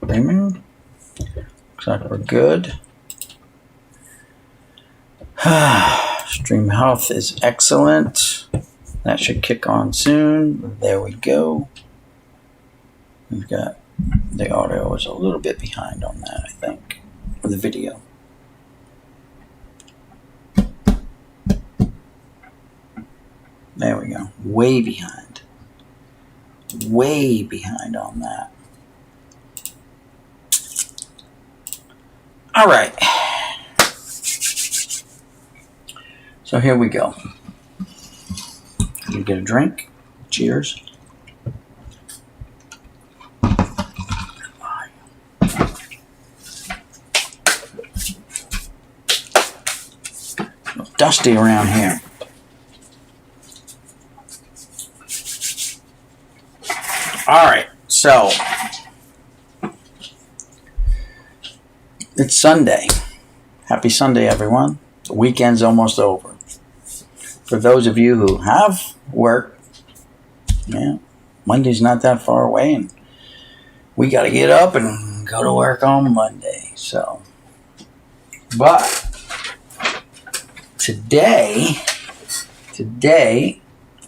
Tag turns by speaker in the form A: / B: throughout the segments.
A: Streaming. Looks like we're good. Stream health is excellent. That should kick on soon. There we go. We've got the audio is a little bit behind on that, I think, for the video. There we go. Way behind. Way behind on that. All right. So here we go. You get a drink. Cheers. Dusty around here. All right, so it's Sunday. Happy Sunday, everyone. The weekend's almost over. For those of you who have work, yeah, Monday's not that far away, and we got to get up and go to work on Monday. So, but Today,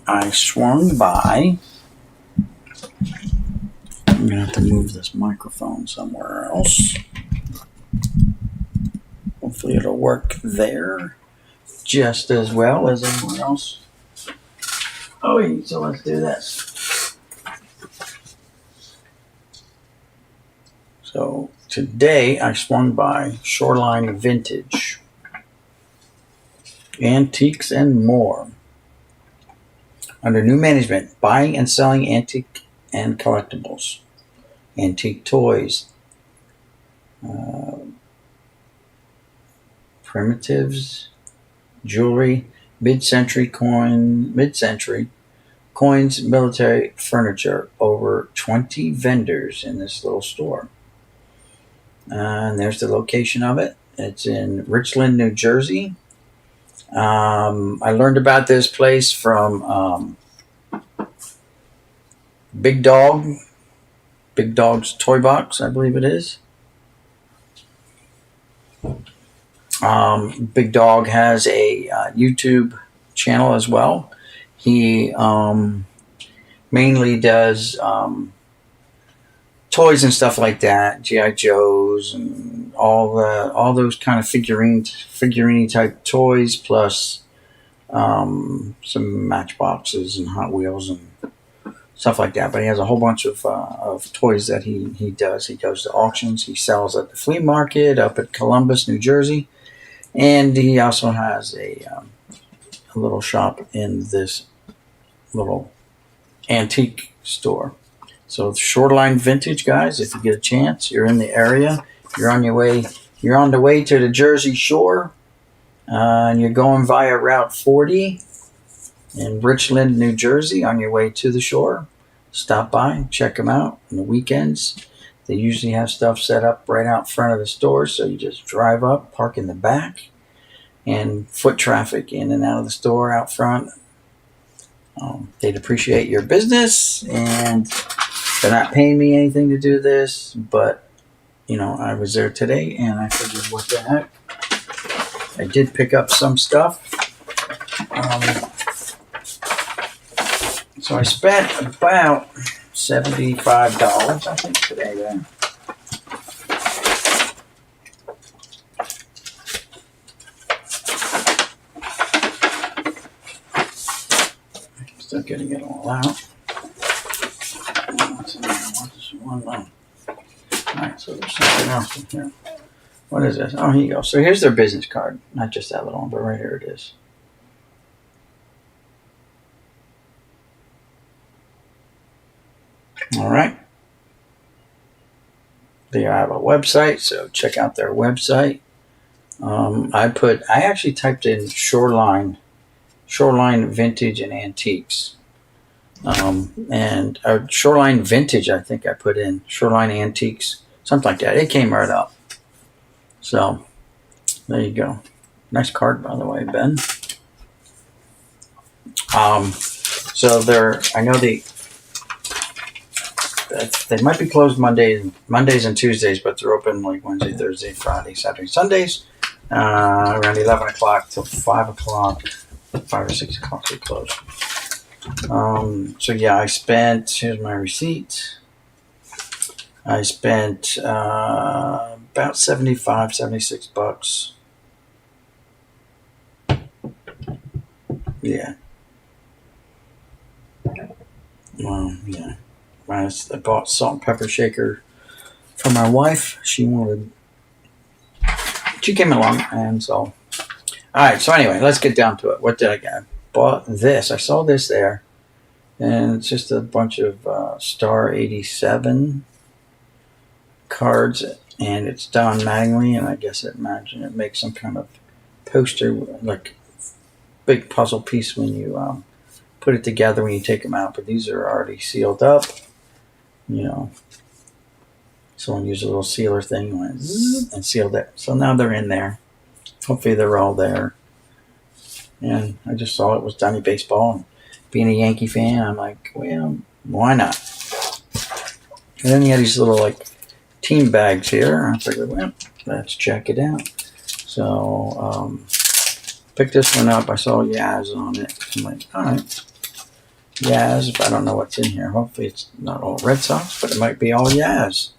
A: I swung by. I'm going to have to move this microphone somewhere else. Hopefully it'll work there just as well as anywhere else. Oh, so let's do this. So today I swung by Shoreline Vintage. Antiques and more. Under new management, buying and selling antique and collectibles, antique toys, primitives, jewelry, mid-century coins, military furniture. Over 20 vendors in this little store. And there's the location of it. It's in Richland, New Jersey. I learned about this place from Big Dog's Toy Box, I believe it is. Big Dog has a YouTube channel as well. He mainly does toys and stuff like that, G.I. Joes and all those kind of figurine type toys, plus some Matchboxes and Hot Wheels and stuff like that. But he has a whole bunch of toys that he does. He goes to auctions. He sells at the flea market up at Columbus, New Jersey, and he also has a little shop in this little antique store. So Shoreline Vintage, guys, if you get a chance, you're in the area, you're on the way to the Jersey Shore, and you're going via Route 40 in Richland, New Jersey, on your way to the shore. Stop by, check them out on the weekends. They usually have stuff set up right out front of the store, so you just drive up, park in the back, and foot traffic in and out of the store out front. They'd appreciate your business, and they're not paying me anything to do this, but, I was there today, and I figured, what the heck? I did pick up some stuff. So I spent about $75, I think, today there. Still getting it all out. Alright, so there's something else in here. What is this? Oh, here you go. So here's their business card. Not just that little one, but right here it is. Alright. They have a website, so check out their website. I actually typed in Shoreline Vintage and Antiques. And Shoreline Vintage, I think I put in Shoreline Antiques, something like that. It came right up. So there you go. Nice card, by the way, Ben. So I know they might be closed Mondays and Tuesdays, but they're open like Wednesday, Thursday, Friday, Saturday, Sundays. Around 11 o'clock till 5 o'clock, 5 or 6 o'clock they close. So yeah, I spent, here's my receipt. I spent about $76. Yeah. Well, yeah. I bought salt and pepper shaker for my wife. She came along, and so. All right, so anyway, let's get down to it. What did I get? I bought this. I saw this there, and it's just a bunch of Star 87 cards, and it's done manually, and I guess it makes some kind of poster, like big puzzle piece when you put it together when you take them out. But these are already sealed up, you know. Someone used a little sealer thing, went zzz, and sealed it. So now they're in there. Hopefully they're all there. And I just saw it was Donnie Baseball, and being a Yankee fan, I'm like, well, why not? And then he had these little like team bags here. I figured, well, let's check it out. So picked this one up. I saw Yaz on it. I'm like, all right, Yaz. I don't know what's in here. Hopefully it's not all Red Sox, but it might be all Yaz.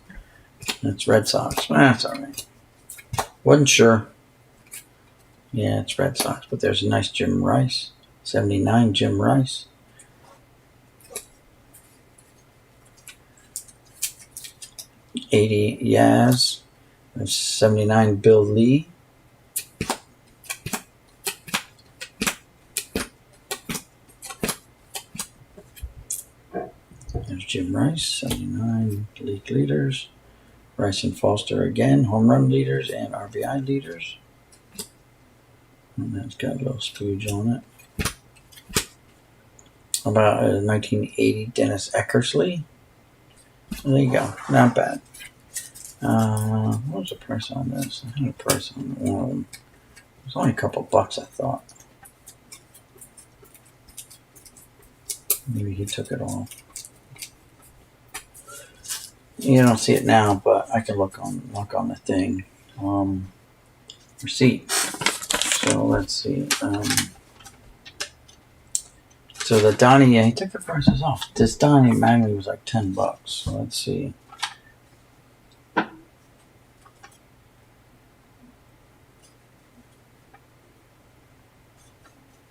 A: It's Red Sox. That's all right. Wasn't sure. Yeah, it's Red Sox, but there's a nice Jim Rice. 79 Jim Rice. '80 Yaz. There's 79 Bill Lee. There's Jim Rice, 79 league leaders. Rice and Foster again, home run leaders and RBI leaders. And that's got a little spooge on it. About 1980 Dennis Eckersley. There you go. Not bad. What was the price on this? I had a price on one of them. It was only a couple bucks, I thought. Maybe he took it off. You don't see it now, but I can look on the thing. Receipt. So let's see. So the Donnie, yeah, he took the prices off. This Donnie manually was like $10. So let's see.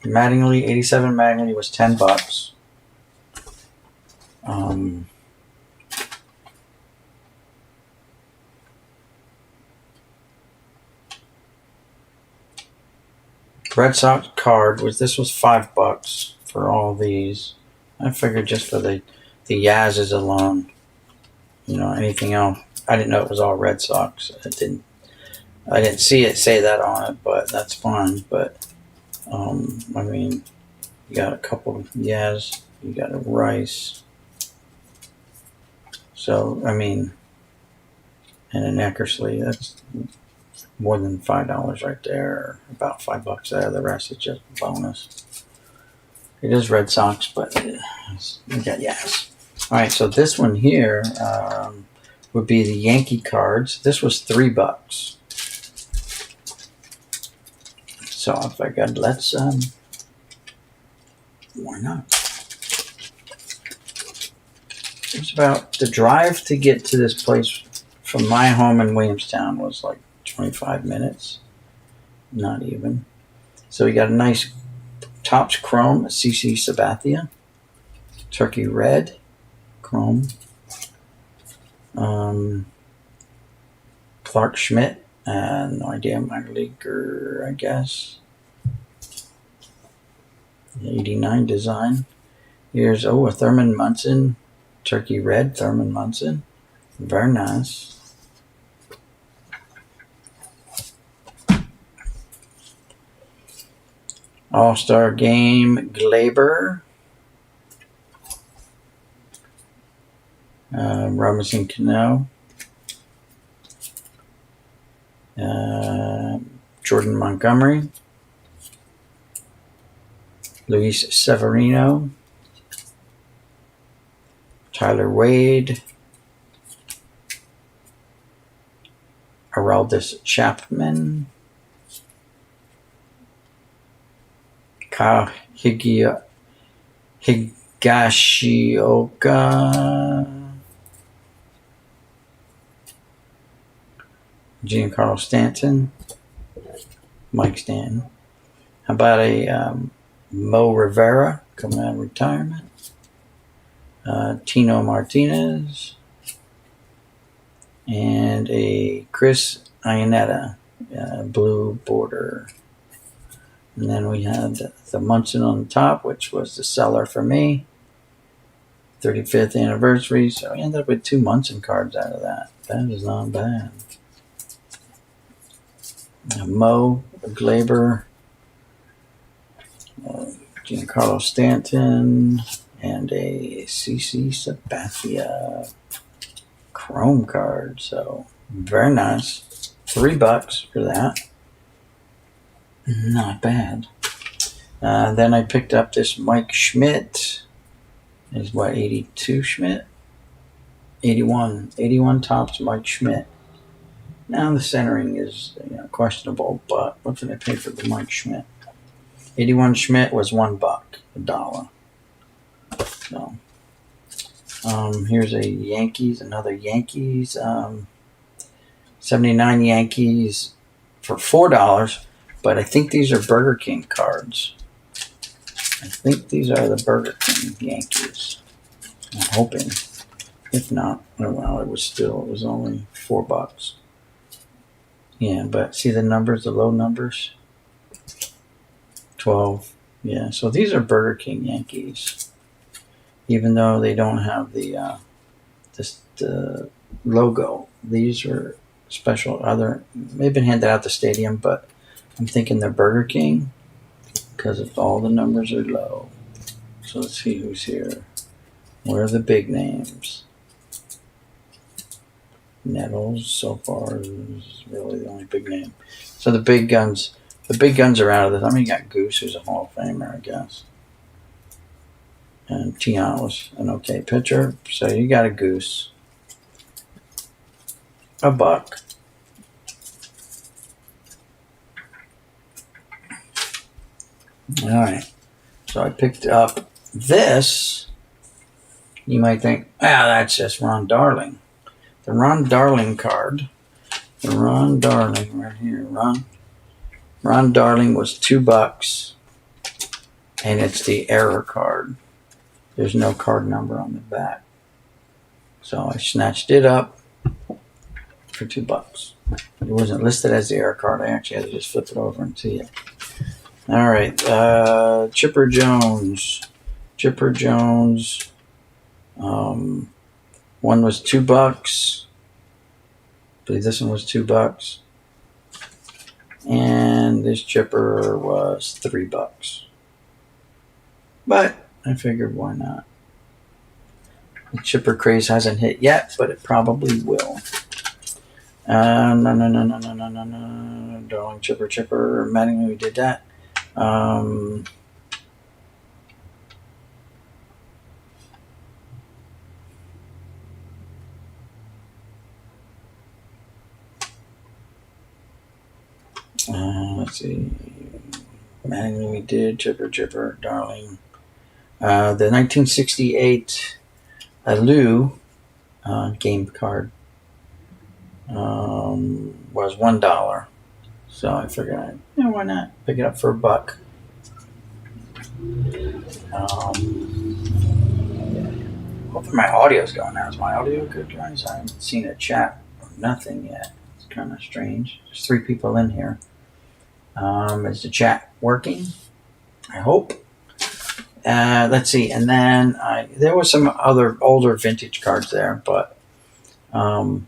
A: Mattingly, 87 Mattingly was $10. Red Sox card was $5 for all these. I figured just for the Yaz's alone, you know, anything else. I didn't know it was all Red Sox. I didn't see it say that on it, but that's fine. But I mean, you got a couple of Yaz, you got a Rice. So I mean, and an Eckersley. That's more than $5 right there. About $5 there. The rest is just bonus. It is Red Sox, but we got Yaz. All right, so this one here would be the Yankee cards. This was $3. So I figured let's why not? It's about the drive to get to this place from my home in Williamstown was like 25 minutes, not even. So we got a nice Topps Chrome, CC Sabathia, Turkey Red, Chrome, Clark Schmidt, no idea, minor leaguer, I guess. 89 design. Here's a Thurman Munson, Turkey Red, Thurman Munson, very nice. All-Star Game, Glaber. Robinson Cano. Jordan Montgomery. Luis Severino. Tyler Wade. Aroldis Chapman, Higashioka, Giancarlo Stanton, Mike Stanton. How about a Mo Rivera coming out of retirement? Tino Martinez, and a Chris Iannetta, blue border. And then we had the Munson on the top, which was the seller for me. 35th anniversary. So we ended up with 2 Munson cards out of that. That is not bad. Mo Glaber, Giancarlo Stanton, and a CC Sabathia Chrome card. So very nice. $3 for that. Not bad. Then I picked up this Mike Schmidt. Is what, 82 Schmidt? 81 tops Mike Schmidt. Now the centering is questionable, but what did I pay for the Mike Schmidt? 81 Schmidt was $1, $1. So here's a Yankees, another Yankees, 79 Yankees for $4, but I think these are Burger King cards. I think these are the Burger King Yankees. I'm hoping. If not, well, it was only $4. Yeah, but see the numbers, the low numbers? 12. Yeah, so these are Burger King Yankees. Even though they don't have the logo. These are special. They've been handed out the stadium, but I'm thinking they're Burger King because if all the numbers are low. So let's see who's here. What are the big names? Nettles so far is really the only big name. So the big guns are out of this. I mean, you got Goose, who's a Hall of Famer, I guess. And Tiana was an okay pitcher. So you got a Goose. $1. All right. So I picked up this. You might think, that's just Ron Darling. The Ron Darling card. The Ron Darling right here. Ron Darling was $2. And it's the error card. There's no card number on the back. So I snatched it up for $2. It wasn't listed as the error card. I actually had to just flip it over and see it. All right. Chipper Jones. One was $2. I believe this one was $2. And this chipper was $3. But I figured, why not? The chipper craze hasn't hit yet, but it probably will. No. Darling chipper. Mattingly, we did that. Let's see. Mattingly, we did. Chipper. Darling. The 1968 Lou game card was $1. So I figured, why not pick it up for $1. Hopefully my audio's going now. Is my audio good, guys? I haven't seen a chat or nothing yet. It's kind of strange. There's 3 people in here. Is the chat working? I hope. Let's see. And then there was some other older vintage cards there, but I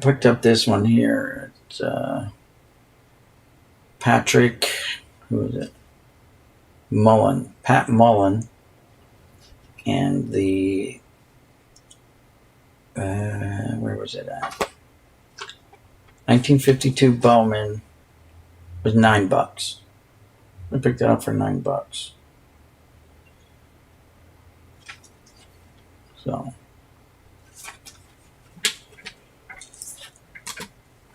A: picked up this one here. It's Patrick, who is it? Mullen. Pat Mullen. And the, where was it at? 1952 Bowman was $9. I picked it up for $9. So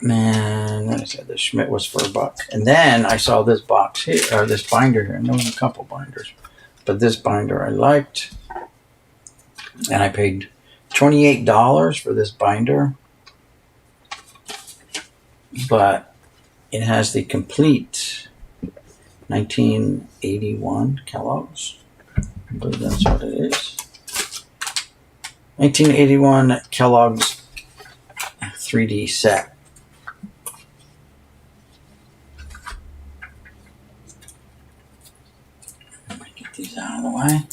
A: Man, like I said, the Schmidt was for $1. And then I saw this box here, or this binder here, and there was a couple binders. But this binder I liked. And I paid $28 for this binder. But it has the complete 1981 Kellogg's. I believe that's what it is. 1981 Kellogg's 3D set. Let me get these out of the way.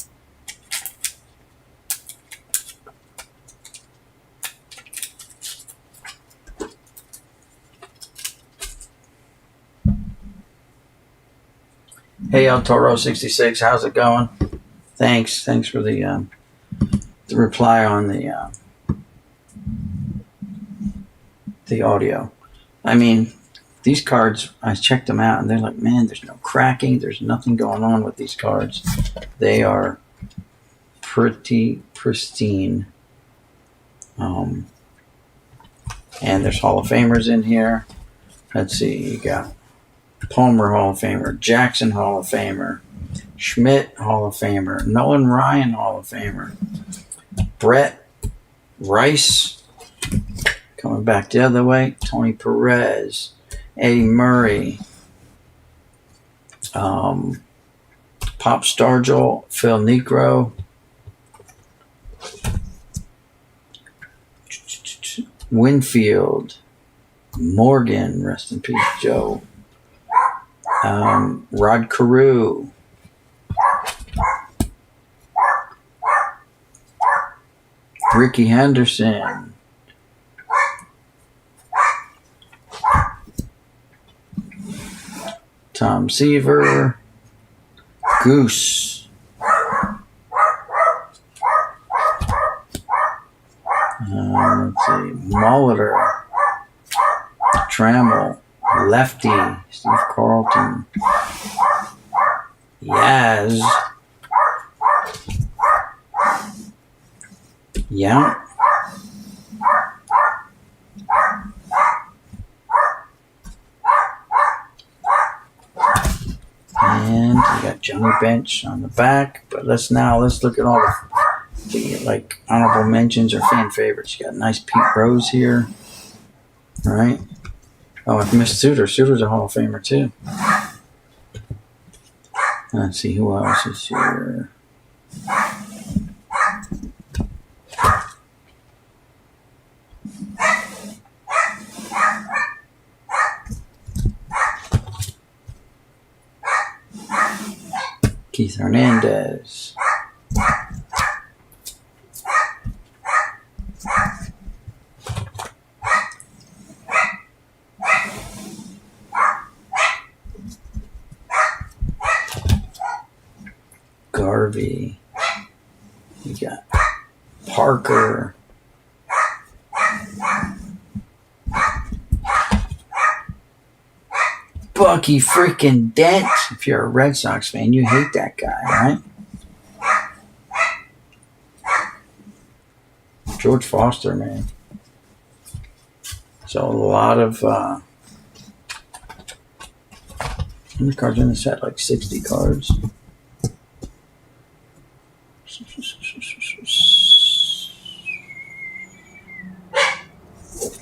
A: Hey, El Toro 66, how's it going? Thanks for the reply on the audio. I mean, these cards, I checked them out, and they're like, man, there's no cracking, there's nothing going on with these cards. They are pretty pristine. And there's Hall of Famers in here. Let's see, you got Palmer Hall of Famer, Jackson Hall of Famer, Schmidt Hall of Famer, Nolan Ryan Hall of Famer, Brett Rice, coming back the other way, Tony Perez, Eddie Murray, Pop Stargell, Phil Negro, Winfield, Morgan, rest in peace, Joe, Rod Carew, Ricky Henderson, Tom Seaver, Goose, let's see, Molitor, Trammell, Lefty, Steve Carlton, Yaz, yeah, and you got Johnny Bench on the back. But let's look at all the like honorable mentions or fan favorites. You got nice Pete Rose here, all right? Oh, I missed Suter. Suter's a Hall of Famer too. Let's see who else is here. Keith Hernandez. Garvey. You got Parker. Bucky freaking Dent. If you're a Red Sox fan, you hate that guy, right? George Foster, man. So a lot of how many cards in the set? Like 60 cards.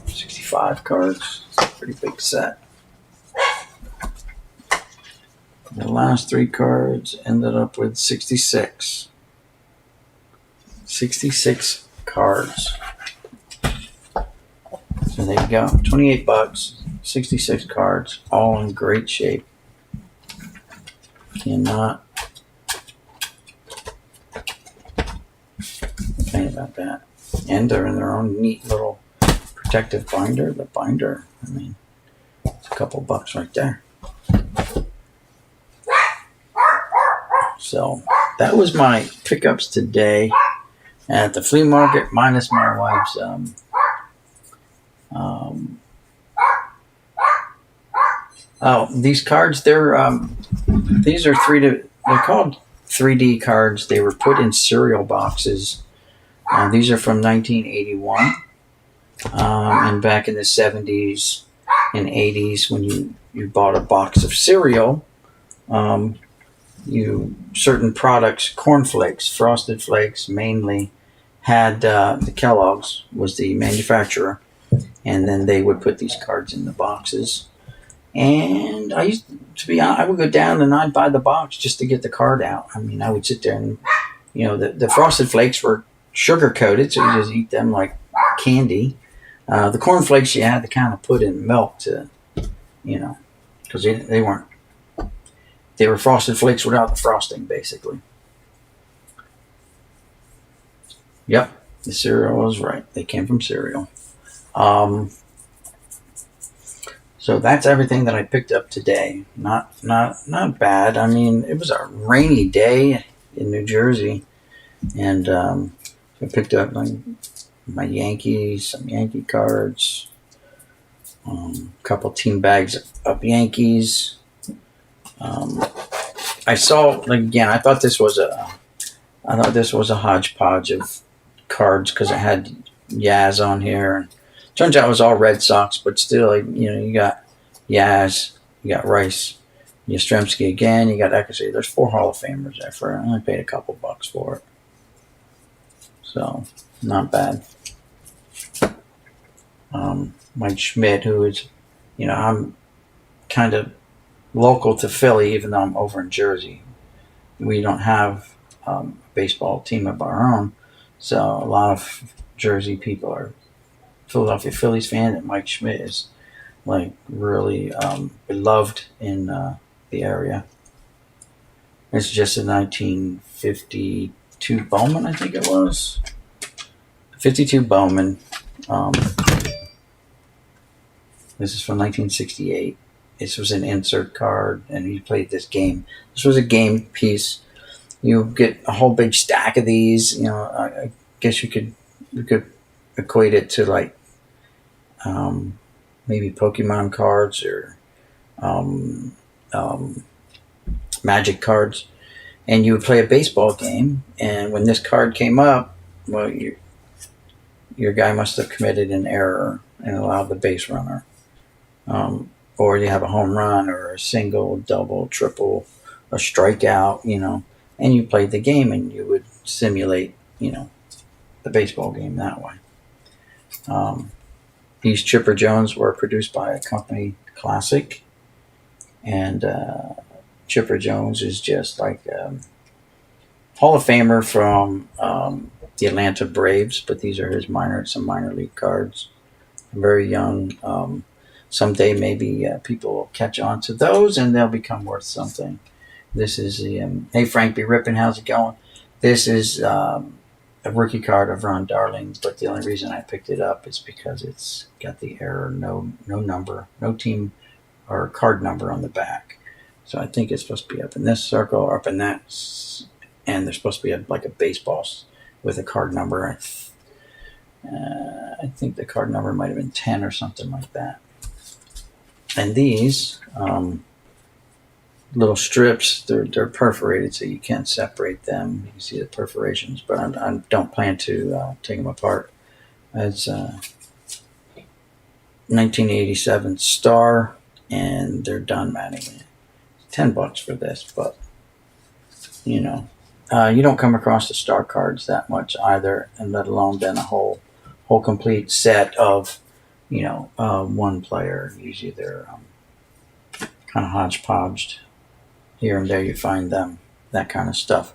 A: 65 cards. It's a pretty big set. The last 3 cards ended up with 66. 66 cards. So there you go. $28, 66 cards, all in great shape. Cannot complain about that. And they're in their own neat little protective binder. The binder, I mean, it's a couple bucks right there. So that was my pickups today at the flea market, minus my wife's these cards, these are they're called 3D cards. They were put in cereal boxes. These are from 1981. And back in the 70s, in the 80s when you bought a box of cereal. Certain products, cornflakes, Frosted Flakes mainly, had the Kellogg's was the manufacturer, and then they would put these cards in the boxes. And I used to be honest, I would go down and I'd buy the box just to get the card out. I mean, I would sit there and the Frosted Flakes were sugar coated, so you just eat them like candy. The cornflakes you had to kind of put in milk to, because they weren't. They were Frosted Flakes without the frosting, basically. Yep, the cereal was right. They came from cereal. So that's everything that I picked up today. Not bad. I mean, it was a rainy day in New Jersey, and I picked up my Yankees, some Yankee cards, a couple team bags of Yankees. I saw again. I thought this was a hodgepodge of cards because it had Yaz on here. And turns out it was all Red Sox, but still, you got Yaz, you got Rice, Yastrzemski again, you got Eckersley. There's 4 Hall of Famers there. I only paid a couple bucks for it, so not bad. Mike Schmidt, who is, I'm kind of local to Philly, even though I'm over in Jersey. We don't have a baseball team of our own, so a lot of Jersey people are Philadelphia Phillies fan, and Mike Schmidt is really beloved in the area. It's just a 1952 Bowman, I think it was. 52 Bowman. This is from 1968. This was an insert card, and he played this game. This was a game piece. You get a whole big stack of these. I guess you could equate it to maybe Pokemon cards or Magic cards, and you would play a baseball game. And when this card came up, well, your guy must have committed an error and allowed the base runner. Or you have a home run or a single, double, triple, a strikeout, and you played the game and you would simulate, the baseball game that way. These Chipper Jones were produced by a company, Classic, and Chipper Jones is just like Hall of Famer from the Atlanta Braves, but these are his some minor league cards. Very young. Someday maybe people will catch on to those and they'll become worth something. This is the hey Frank B. Rippin, how's it going? This is a rookie card of Ron Darling, but the only reason I picked it up is because it's got the error, no number, no team or card number on the back. So I think it's supposed to be up in this circle or up in that, and there's supposed to be a baseball with a card number. I think the card number might have been 10 or something like that. And these little strips, they're perforated, so you can't separate them. You can see the perforations, but I don't plan to take them apart. It's 1987 Star, and they're done matting. $10 for this, but you don't come across the Star cards that much either, and let alone then a whole complete set of one player. Usually they're kind of hodgepodged. Here and there you find them, that kind of stuff.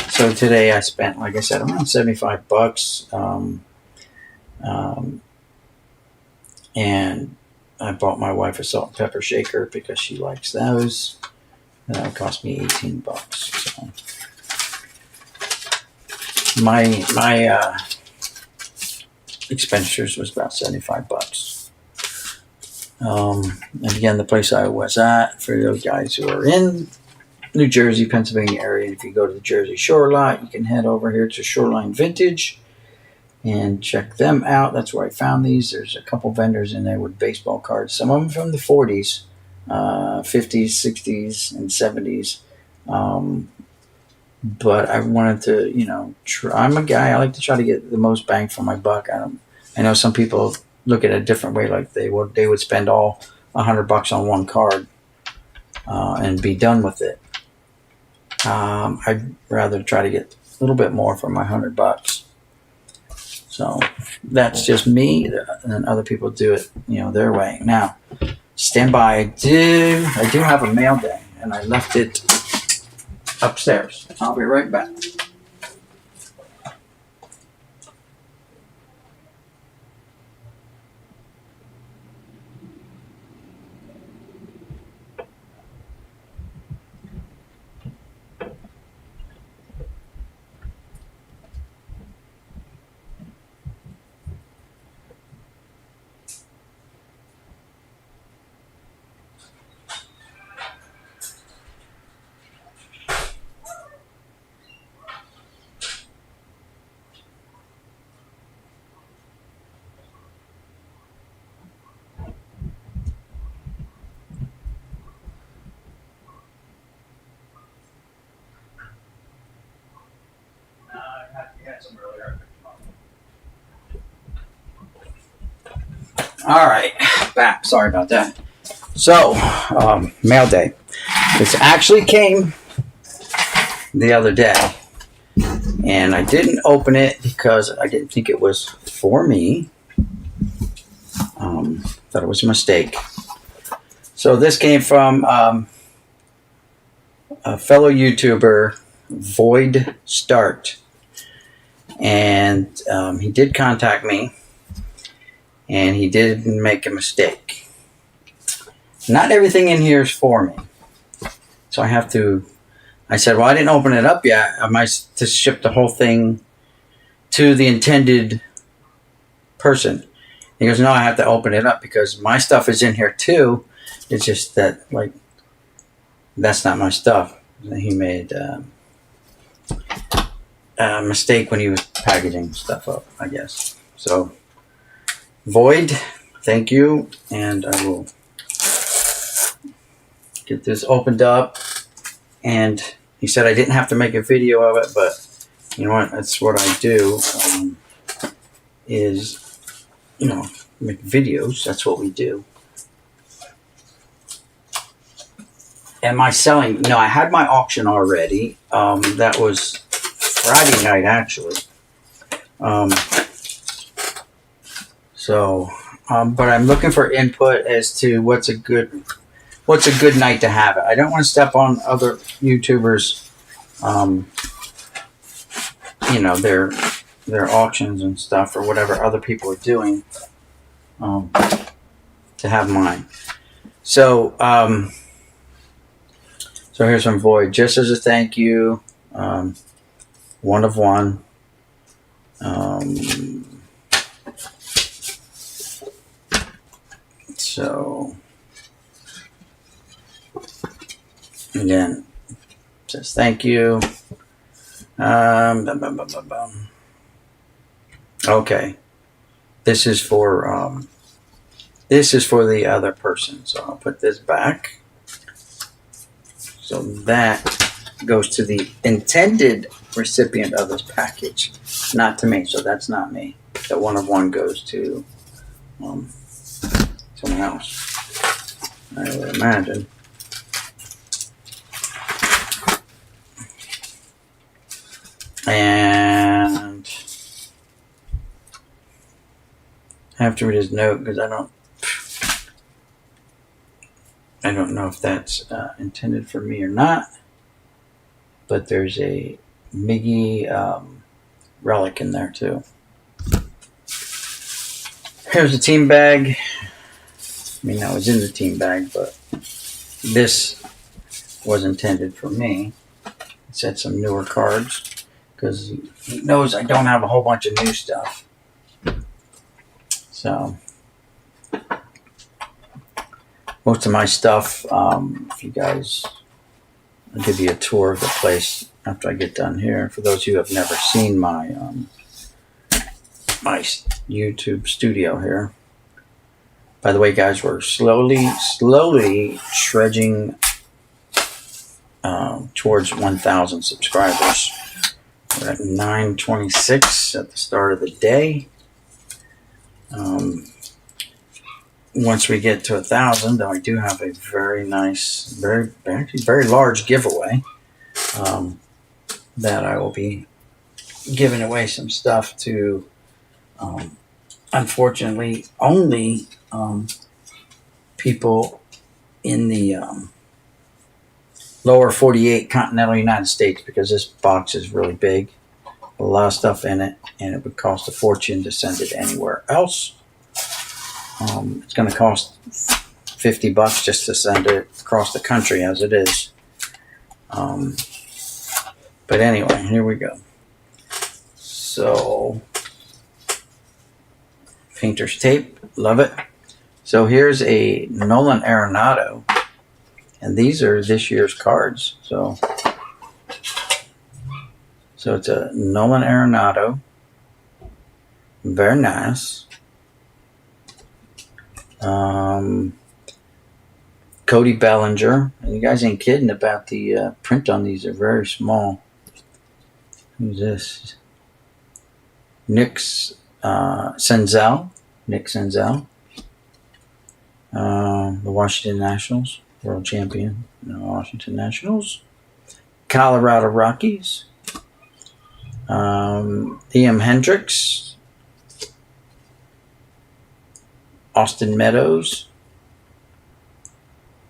A: So today I spent, like I said, around $75. And I bought my wife a salt and pepper shaker because she likes those. And that would cost me $18. So my expenditures was about $75. And again, the place I was at, for those guys who are in New Jersey, Pennsylvania area, if you go to the Jersey Shore lot, you can head over here to Shoreline Vintage and check them out. That's where I found these. There's a couple vendors in there with baseball cards, some of them from the 40s, 50s, 60s, and 70s. But I wanted to, I'm a guy, I like to try to get the most bang for my buck. I know some people look at it a different way, like they would spend all $100 on one card and be done with it. I'd rather try to get a little bit more for my $100. So that's just me, and other people do it, their way. Now, stand by. I do have a mail day, and I left it upstairs. I'll be right back. All right, back. Sorry about that. So, mail day. This actually came the other day, and I didn't open it because I didn't think it was for me. Thought it was a mistake. So this came from a fellow YouTuber, Void Start, and he did contact me. And he did make a mistake. Not everything in here is for me. So I said, well, I didn't open it up yet. I might just ship the whole thing to the intended person. He goes, no, I have to open it up because my stuff is in here too. It's just that, that's not my stuff. He made a mistake when he was packaging stuff up, I guess. So, Void, thank you, and I will get this opened up. And he said I didn't have to make a video of it, but you know what? That's what I do. Make videos. That's what we do. Am I selling? No, I had my auction already. That was Friday night, actually. But I'm looking for input as to what's a good night to have it. I don't want to step on other YouTubers, their auctions and stuff or whatever other people are doing, to have mine. So here's some Void. Just as a thank you, one of one. So, again, says thank you. Okay, this is for the other person. So I'll put this back. So that goes to the intended recipient of this package, not to me. So that's not me. The one of one goes to someone else, I would imagine. And I have to read his note because I don't know if that's intended for me or not. But there's a Miggy relic in there too. Here's the team bag. I mean, that was in the team bag, but this was intended for me. It said some newer cards because he knows I don't have a whole bunch of new stuff. So most of my stuff, if you guys, I'll give you a tour of the place after I get done here. For those who have never seen my my YouTube studio here. By the way, guys, we're slowly trudging towards 1,000 subscribers. We're at 926 at the start of the day. once we get to 1,000, though, I do have a very nice, actually very large giveaway um, that I will be giving away some stuff to. Unfortunately, only people in the lower 48 continental United States, because this box is really big, a lot of stuff in it, and it would cost a fortune to send it anywhere else. It's going to cost $50 just to send it across the country as it is. But anyway, here we go. So, painter's tape, love it. So here's a Nolan Arenado, and these are this year's cards. So it's a Nolan Arenado, very nice. Cody Bellinger, and you guys ain't kidding about the print on these. Are very small. Who's this? Nick Senzel. The Washington Nationals, world champion. Washington Nationals. Colorado Rockies. Liam Hendricks. Austin Meadows.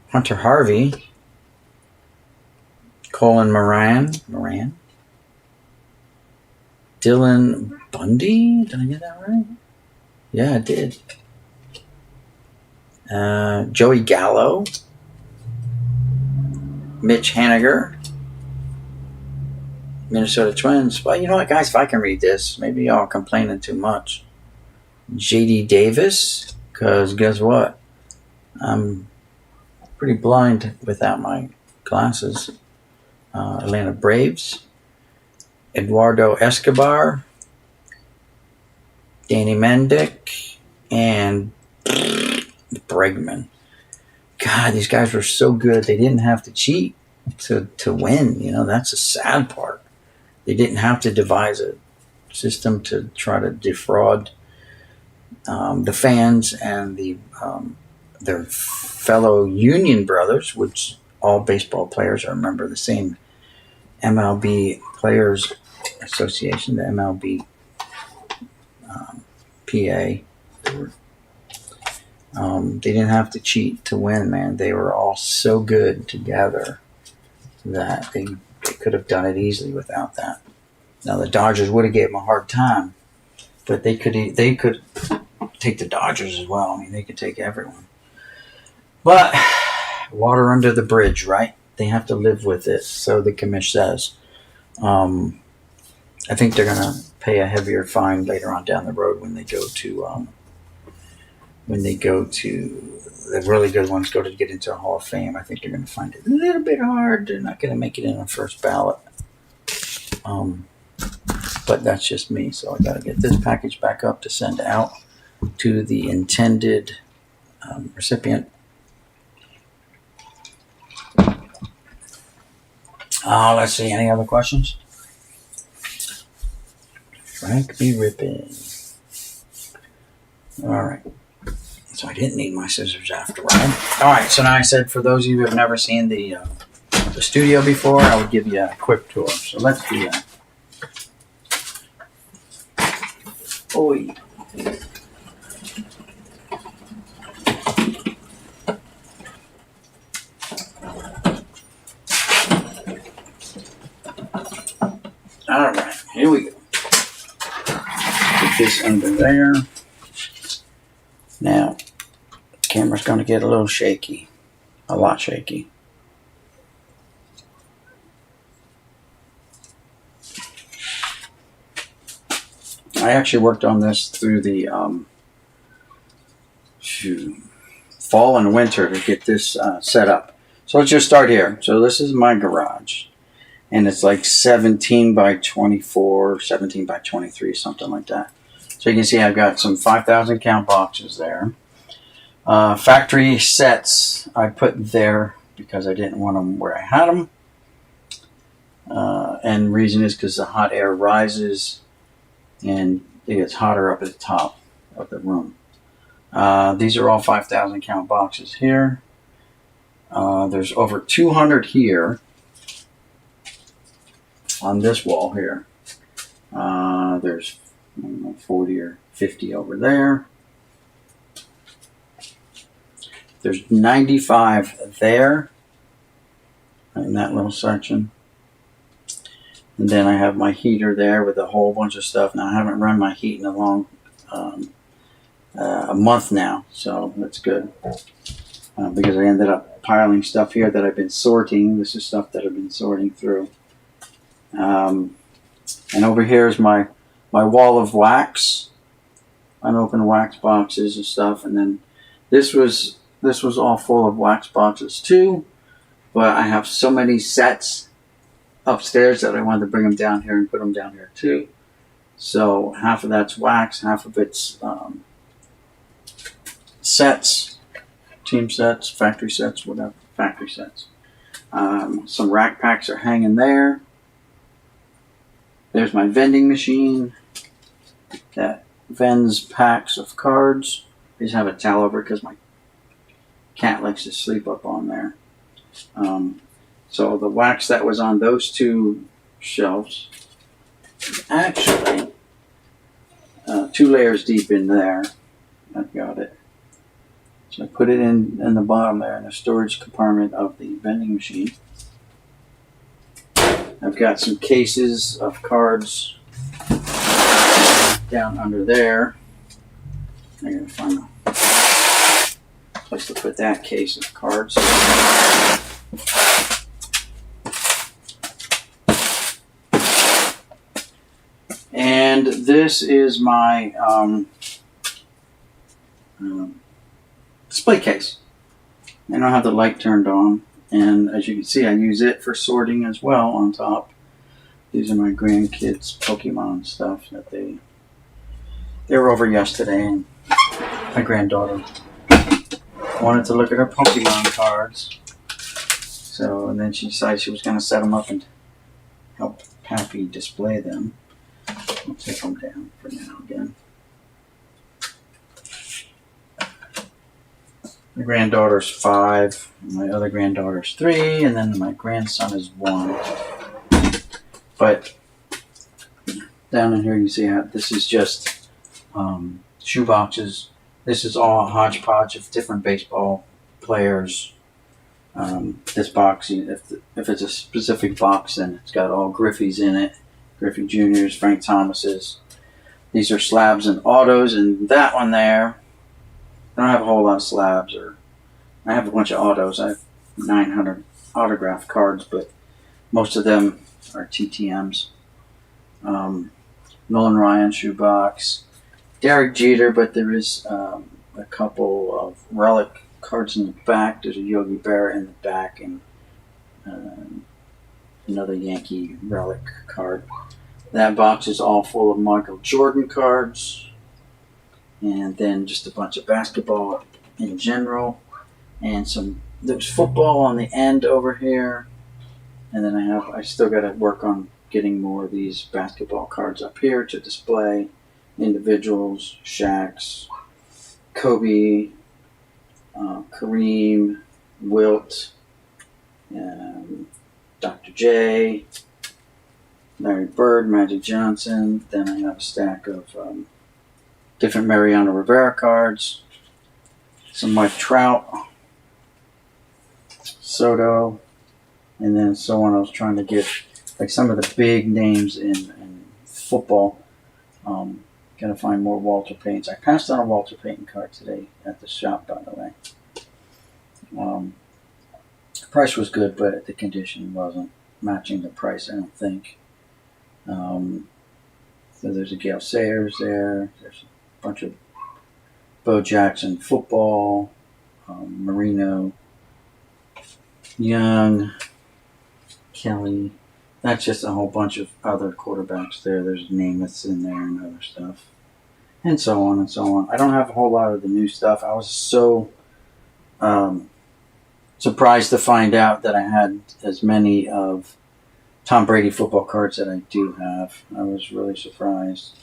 A: Hunter Harvey. Colin Moran. Dylan Bundy. Did I get that right? Yeah, I did. Joey Gallo. Mitch Haniger. Minnesota Twins. Well, you know what, guys? If I can read this, maybe y'all are complaining too much. J.D. Davis. Because guess what? I'm pretty blind without my glasses. Atlanta Braves. Eduardo Escobar. Danny Mendick. And Bregman. God, these guys were so good. They didn't have to cheat to win. That's the sad part. They didn't have to devise a system to try to defraud the fans and their fellow union brothers, which all baseball players are a member of the same MLB Players Association, the MLB PA. They didn't have to cheat to win, man. They were all so good together that they could have done it easily without that. Now the Dodgers would have gave them a hard time, but they could take the Dodgers as well. I mean, they could take everyone. But water under the bridge, right? They have to live with it. So the commish says. I think they're going to pay a heavier fine later on down the road when they go to the really good ones go to get into a Hall of Fame. I think they're going to find it a little bit hard. They're not going to make it in the first ballot. But that's just me. So I got to get this package back up to send out to the intended recipient. Let's see. Any other questions? Frank B. Rippin. All right. So I didn't need my scissors after all. All right. So now I said, for those of you who have never seen the studio before, I would give you a quick tour. So let's do that. Oi. All right. Here we go. Put this under there. Now, the camera's going to get a little shaky. A lot shaky. I actually worked on this through the fall and winter to get this set up. So let's just start here. So this is my garage. And it's like 17 by 24, 17 by 23, something like that. So you can see I've got some 5,000 count boxes there. Factory sets I put there because I didn't want them where I had them. And the reason is because the hot air rises and it gets hotter up at the top of the room. These are all 5,000 count boxes here. There's over 200 here on this wall here. There's 40 or 50 over there. There's 95 there in that little section. And then I have my heater there with a whole bunch of stuff. Now I haven't run my heat in a month now, so that's good. Because I ended up piling stuff here that I've been sorting. This is stuff that I've been sorting through. And over here is my wall of wax, unopened wax boxes and stuff. And then this was all full of wax boxes too. But I have so many sets upstairs that I wanted to bring them down here and put them down here too. So half of that's wax, half of it's sets, team sets, factory sets, whatever, factory sets. Some rack packs are hanging there. There's my vending machine that vends packs of cards. I just have a towel over because my cat likes to sleep up on there. So the wax that was on those two shelves is actually 2 layers deep in there. I've got it. So I put it in the bottom there in the storage compartment of the vending machine. I've got some cases of cards down under there. I gotta find a place to put that case of cards. And this is my display case. I don't have the light turned on, and as you can see, I use it for sorting as well on top. These are my grandkids' Pokemon stuff that they were over yesterday, and my granddaughter wanted to look at her Pokemon cards. So, and then she decided she was going to set them up and help Pappy display them. I'll take them down for now again. My granddaughter's 5, my other granddaughter's 3, and then my grandson is 1. But down in here you see how this is just shoe boxes. This is all a hodgepodge of different baseball players. This box, if it's a specific box, then it's got all Griffey's in it. Griffey Jr.'s, Frank Thomas's. These are slabs and autos, and that one there, I don't have a whole lot of slabs, or I have a bunch of autos. I have 900 autographed cards, but most of them are TTMs. Nolan Ryan shoebox, Derek Jeter, but there is a couple of relic cards in the back. There's a Yogi Berra in the back, and another Yankee relic card. That box is all full of Michael Jordan cards, and then just a bunch of basketball in general, and there's football on the end over here, and then I still got to work on getting more of these basketball cards up here to display. Individuals, Shaq's, Kobe, Kareem, Wilt, Dr. J, Larry Bird, Magic Johnson. Then I have a stack of different Mariano Rivera cards, some Mike Trout, Soto, and then so on. I was trying to get like some of the big names in football. Gonna find more Walter Paytons. I passed on a Walter Payton card today at the shop, by the way. The price was good, but the condition wasn't matching the price, I don't think. So there's a Gale Sayers there. There's a bunch of Bo Jackson football, Marino, Young, Kelly. That's just a whole bunch of other quarterbacks there. There's Namath's in there and other stuff. And so on and so on. I don't have a whole lot of the new stuff. I was so surprised to find out that I had as many of Tom Brady football cards that I do have. I was really surprised.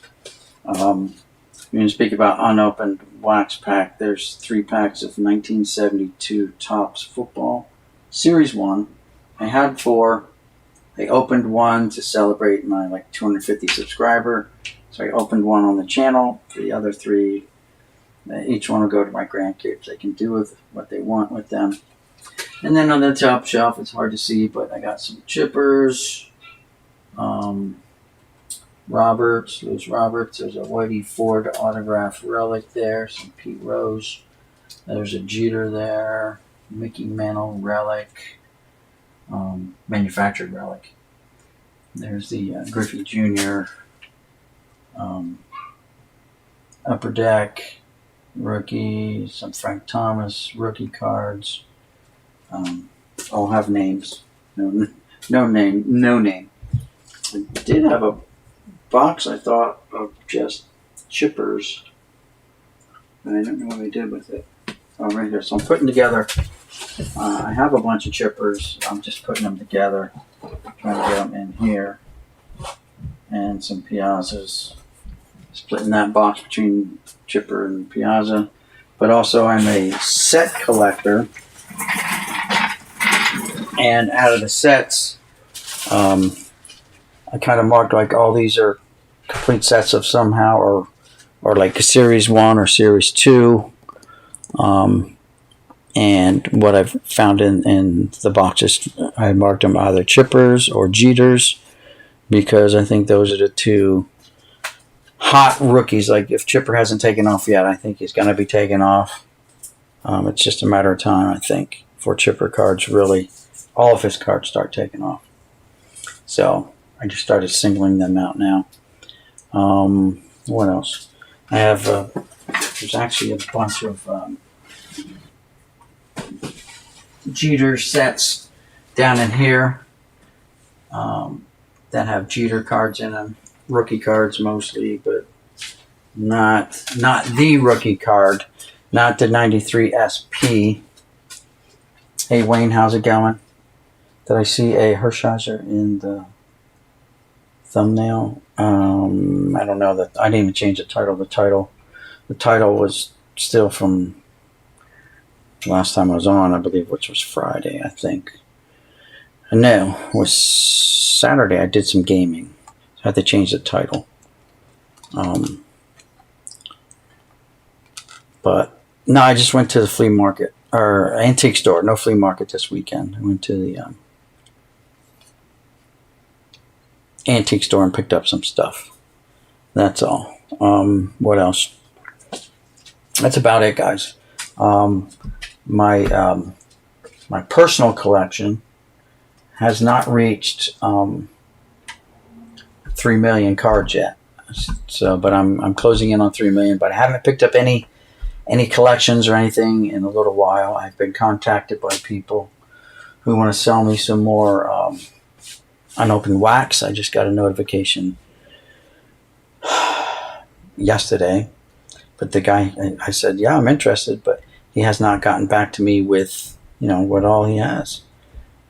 A: You're going to speak about unopened wax pack. There's 3 packs of 1972 Topps football. Series 1. I had 4. I opened one to celebrate my 250 subscriber. So I opened one on the channel. The other 3, each one will go to my grandkids. They can do with what they want with them. And then on the top shelf, it's hard to see, but I got some chippers. Roberts. There's a Whitey Ford autograph relic there. Some Pete Rose. There's a Jeter there. Mickey Mantle relic. Manufactured relic. There's the Griffey Jr. Upper Deck rookie. Some Frank Thomas rookie cards. All have names. No name. I did have a box, I thought, of just chippers. But I don't know what I did with it. Oh, right here. So I'm putting together. I have a bunch of chippers. I'm just putting them together. Trying to get them in here. And some Piazzas. Splitting that box between chipper and Piazza. But also I'm a set collector. And out of the sets, I kind of marked all these are complete sets of somehow, or like a Series 1 or Series 2. And what I've found in the boxes, I marked them either chippers or Jeters, because I think those are the 2 hot rookies. Like if Chipper hasn't taken off yet, I think he's going to be taken off. It's just a matter of time, I think, for Chipper cards really, all of his cards start taking off. So I just started singling them out now. What else? I have, there's actually a bunch of Jeter sets down in here that have Jeter cards in them. Rookie cards mostly, but not the rookie card. Not the 93 SP. Hey Wayne, how's it going? Did I see a Hershiser in the thumbnail? I don't know that. I didn't even change the title. The title was still from last time I was on, I believe, which was Friday, I think. No, it was Saturday. I did some gaming. So I had to change the title. But no, I just went to the flea market or antique store. No flea market this weekend. I went to the antique store and picked up some stuff. That's all. What else? That's about it, guys. My personal collection has not reached 3 million cards yet. So, but I'm closing in on 3 million. But I haven't picked up any collections or anything in a little while. I've been contacted by people who want to sell me some more unopened wax. I just got a notification yesterday, but the guy, I said, yeah, I'm interested, but he has not gotten back to me with, what all he has.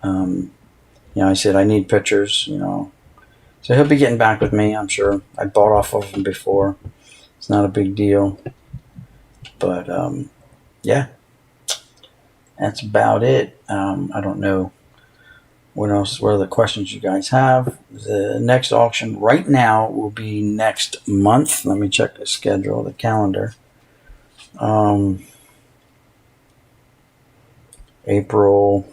A: I said, I need pictures, so he'll be getting back with me, I'm sure. I bought off of him before. It's not a big deal. But, yeah, that's about it. I don't know what else, what other questions you guys have. The next auction right now will be next month. Let me check the schedule, the calendar. April,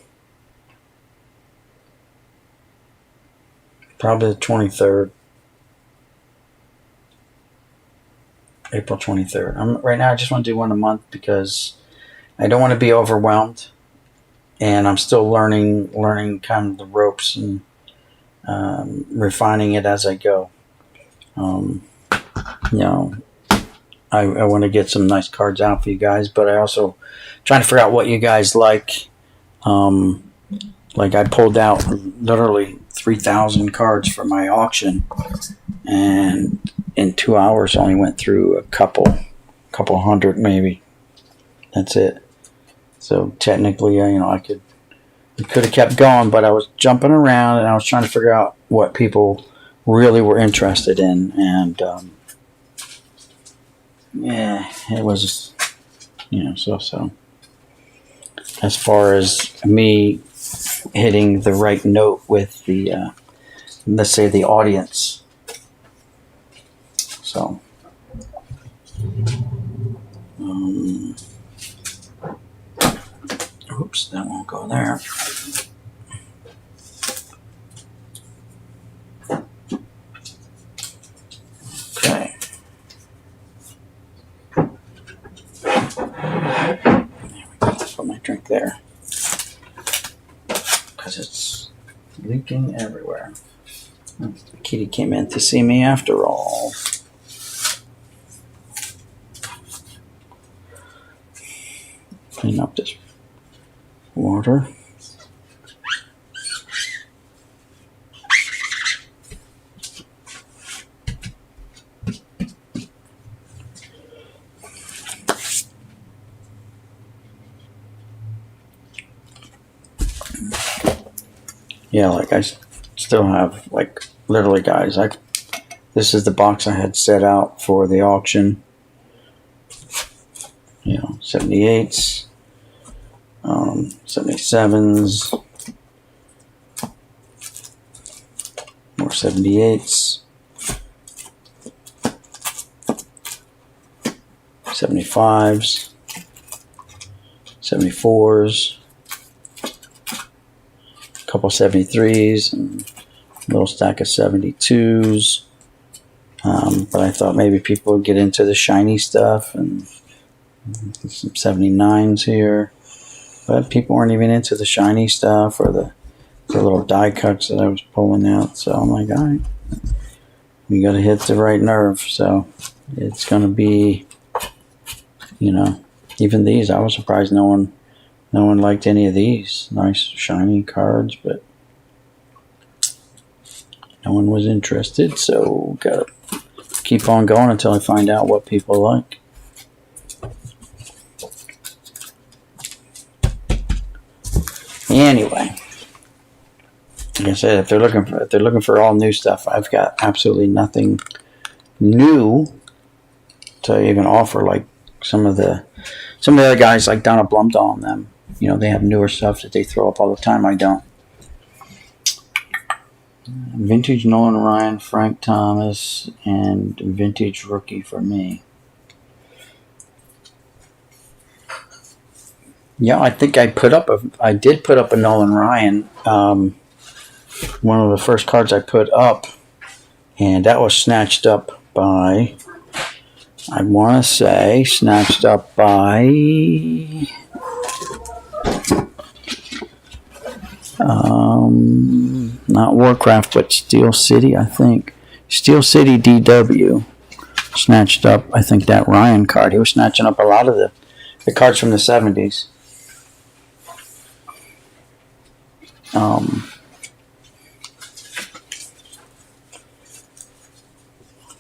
A: probably the 23rd. April 23rd. Right now I just want to do one a month because I don't want to be overwhelmed, and I'm still learning kind of the ropes and refining it as I go. I want to get some nice cards out for you guys, but I also trying to figure out what you guys like. Like I pulled out literally 3,000 cards for my auction, and in 2 hours only went through a couple hundred maybe. That's it. So technically, I could have kept going, but I was jumping around and I was trying to figure out what people really were interested in, and yeah, it was, so. As far as me hitting the right note with the, let's say, the audience. So, oops, that won't go there. Okay. There we go. Put my drink there. Because it's leaking everywhere. The kitty came in to see me after all. Clean up this water. Yeah, like I still have, like, literally, guys, this is the box I had set out for the auction. 78s, 77s, more 78s, 75s, 74s, a couple 73s, and a little stack of 72s. But I thought maybe people would get into the shiny stuff, and some 79s here. But people weren't even into the shiny stuff or the little die cuts that I was pulling out. So I'm like, all right, we got to hit the right nerve. So it's going to be, even these. I was surprised no one liked any of these nice shiny cards, but no one was interested. So got to keep on going until I find out what people like. Anyway, like I said, if they're looking for all new stuff, I've got absolutely nothing new to even offer. Like some of the other guys, like Donna Blumdahl and them, they have newer stuff that they throw up all the time. I don't. Vintage Nolan Ryan, Frank Thomas, and vintage rookie for me. Yeah, I think I did put up a Nolan Ryan. One of the first cards I put up, and that was snatched up by, I want to say, not Warcraft, but Steel City, I think. Steel City DW snatched up, I think, that Ryan card. He was snatching up a lot of the cards from the 70s.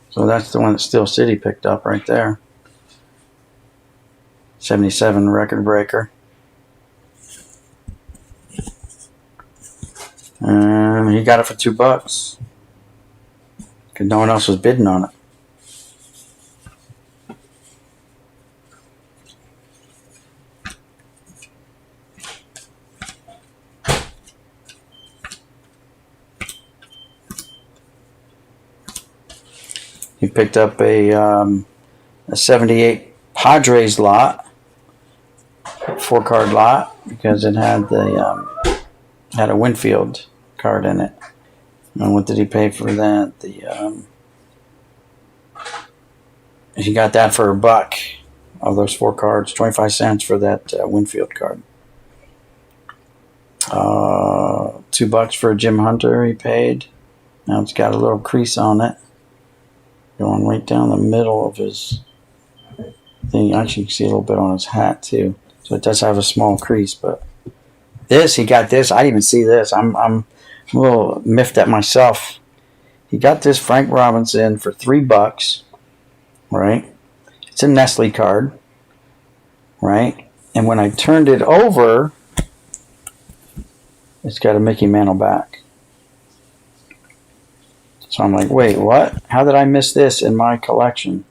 A: So that's the one that Steel City picked up right there. 77 record breaker. And he got it for $2 because no one else was bidding on it. He picked up a 78 Padres lot, 4-card lot, because it had had a Winfield card in it. And what did he pay for that? He got that for $1 of those 4 cards, 25 cents for that Winfield card. $2 for Jim Hunter he paid. Now it's got a little crease on it, going right down the middle of his thing. Actually, you can see a little bit on his hat too. So it does have a small crease, but he got this. I didn't even see this. I'm a little miffed at myself. He got this Frank Robinson for $3, right? It's a Nestle card, right? And when I turned it over, it's got a Mickey Mantle back. So I'm like, wait, what? How did I miss this in my collection?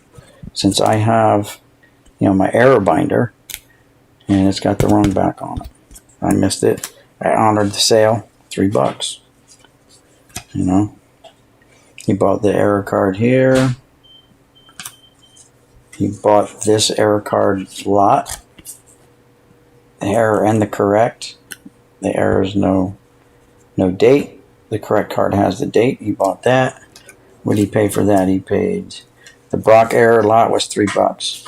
A: since I have, my error binder, and it's got the wrong back on it. I missed it. I honored the sale, $3. He bought the error card here. He bought this error card lot. The error and the correct. The error is no date. The correct card has the date. He bought that. What did he pay for that? He paid, the Brock error lot was $3.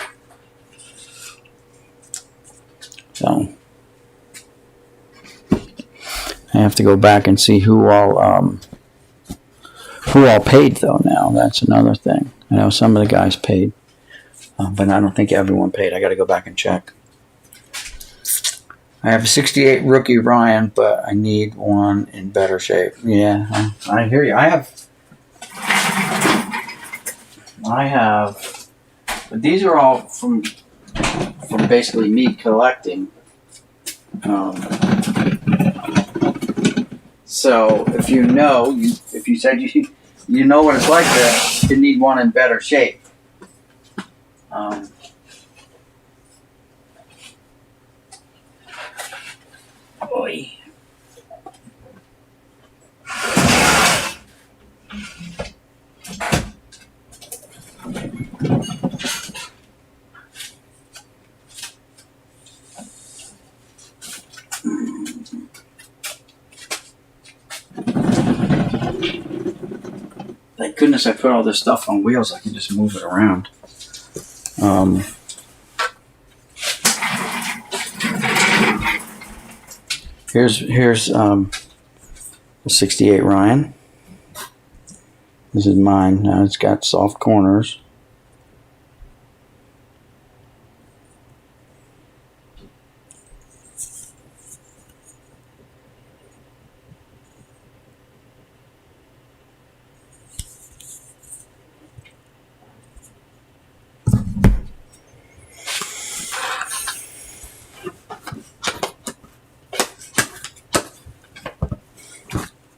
A: So I have to go back and see who all paid though. Now that's another thing. I know some of the guys paid, but I don't think everyone paid. I got to go back and check. I have a 68 rookie Ryan, but I need one in better shape. Yeah, I hear you. I have, but these are all from basically me collecting. So if if you said you know what it's like to need one in better shape. Boy. Thank goodness I put all this stuff on wheels. I can just move it around. Here's the 68 Ryan. This is mine. Now it's got soft corners.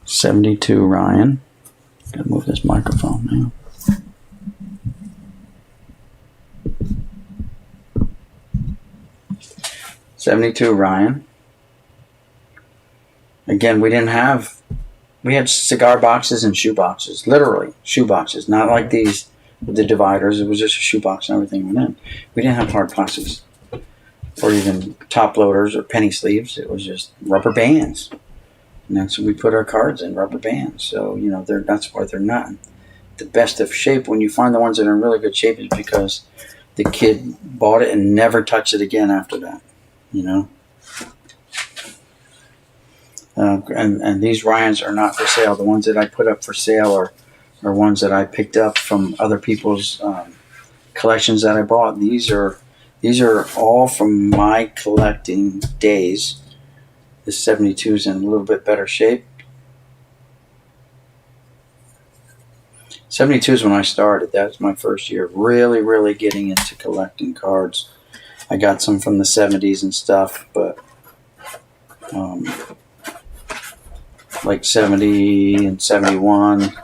A: '72 Ryan. Gotta move this microphone now. '72 Ryan. Again, we had cigar boxes and shoe boxes. Literally, shoe boxes. Not like these with the dividers. It was just a shoe box and everything went in. We didn't have hard plastics or even top loaders or penny sleeves. It was just rubber bands. And that's what we put our cards in, rubber bands. So, that's why they're not the best of shape. When you find the ones that are in really good shape, is because the kid bought it and never touched it again after that, And these Ryans are not for sale. The ones that I put up for sale are ones that I picked up from other people's collections that I bought. These are all from my collecting days. The 72 is in a little bit better shape. 72 is when I started. That was my first year really, really getting into collecting cards. I got some from the 70s and stuff, but like 70 and 71.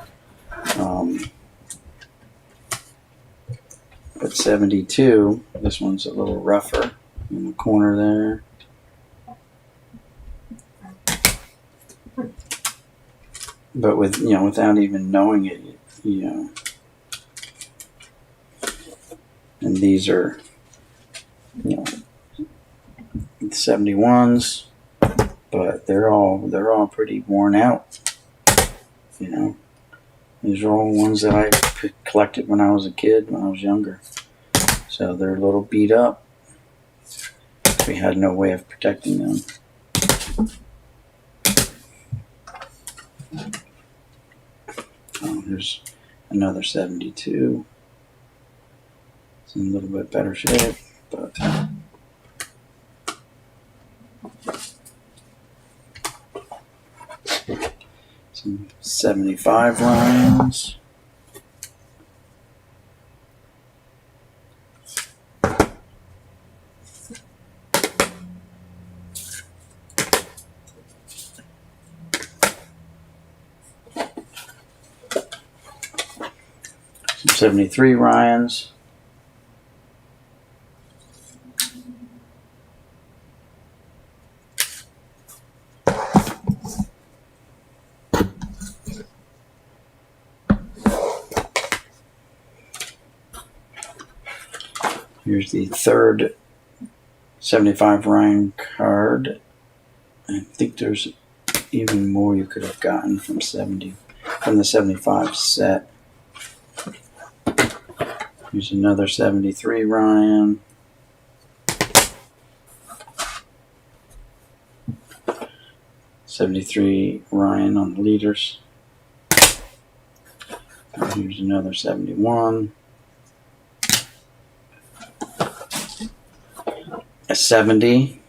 A: But 72, this one's a little rougher in the corner there. But without even knowing it, and these are, 71s, but they're all pretty worn out. These are all ones that I collected when I was a kid, when I was younger. So they're a little beat up. We had no way of protecting them. Here's another 72. It's in a little bit better shape, but some 75 lines. Some 73 Ryans. Here's the third 75 Ryan card. I think there's even more you could have gotten from the 75 set. Here's another 73 Ryan. '73 Ryan on the leaders. And here's another 71. A 70.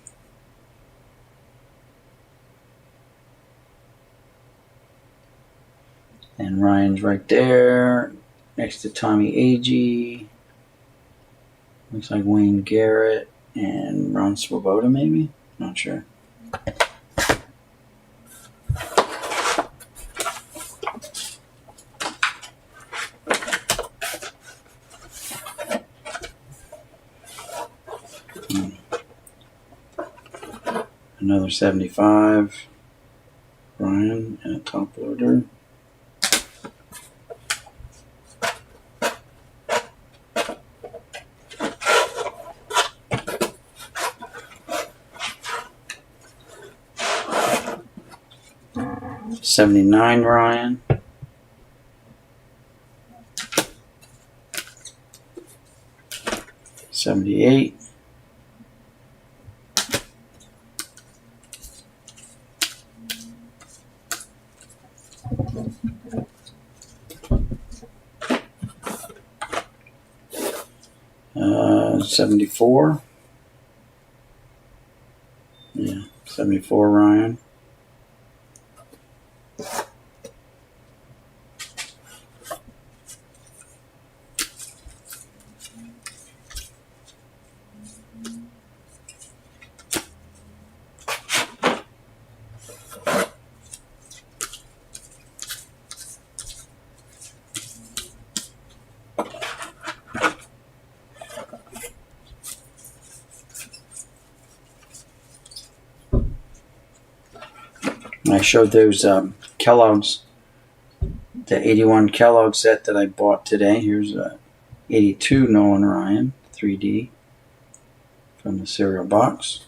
A: And Ryan's right there next to Tommy Agee. Looks like Wayne Garrett and Ron Swoboda, maybe? Not sure. Another 75. Ryan and a top loader. '79 Ryan. '78. '74. Yeah, '74 Ryan. I showed those Kellogg's, the 81 Kellogg set that I bought today. Here's a 82 Nolan Ryan 3D from the cereal box.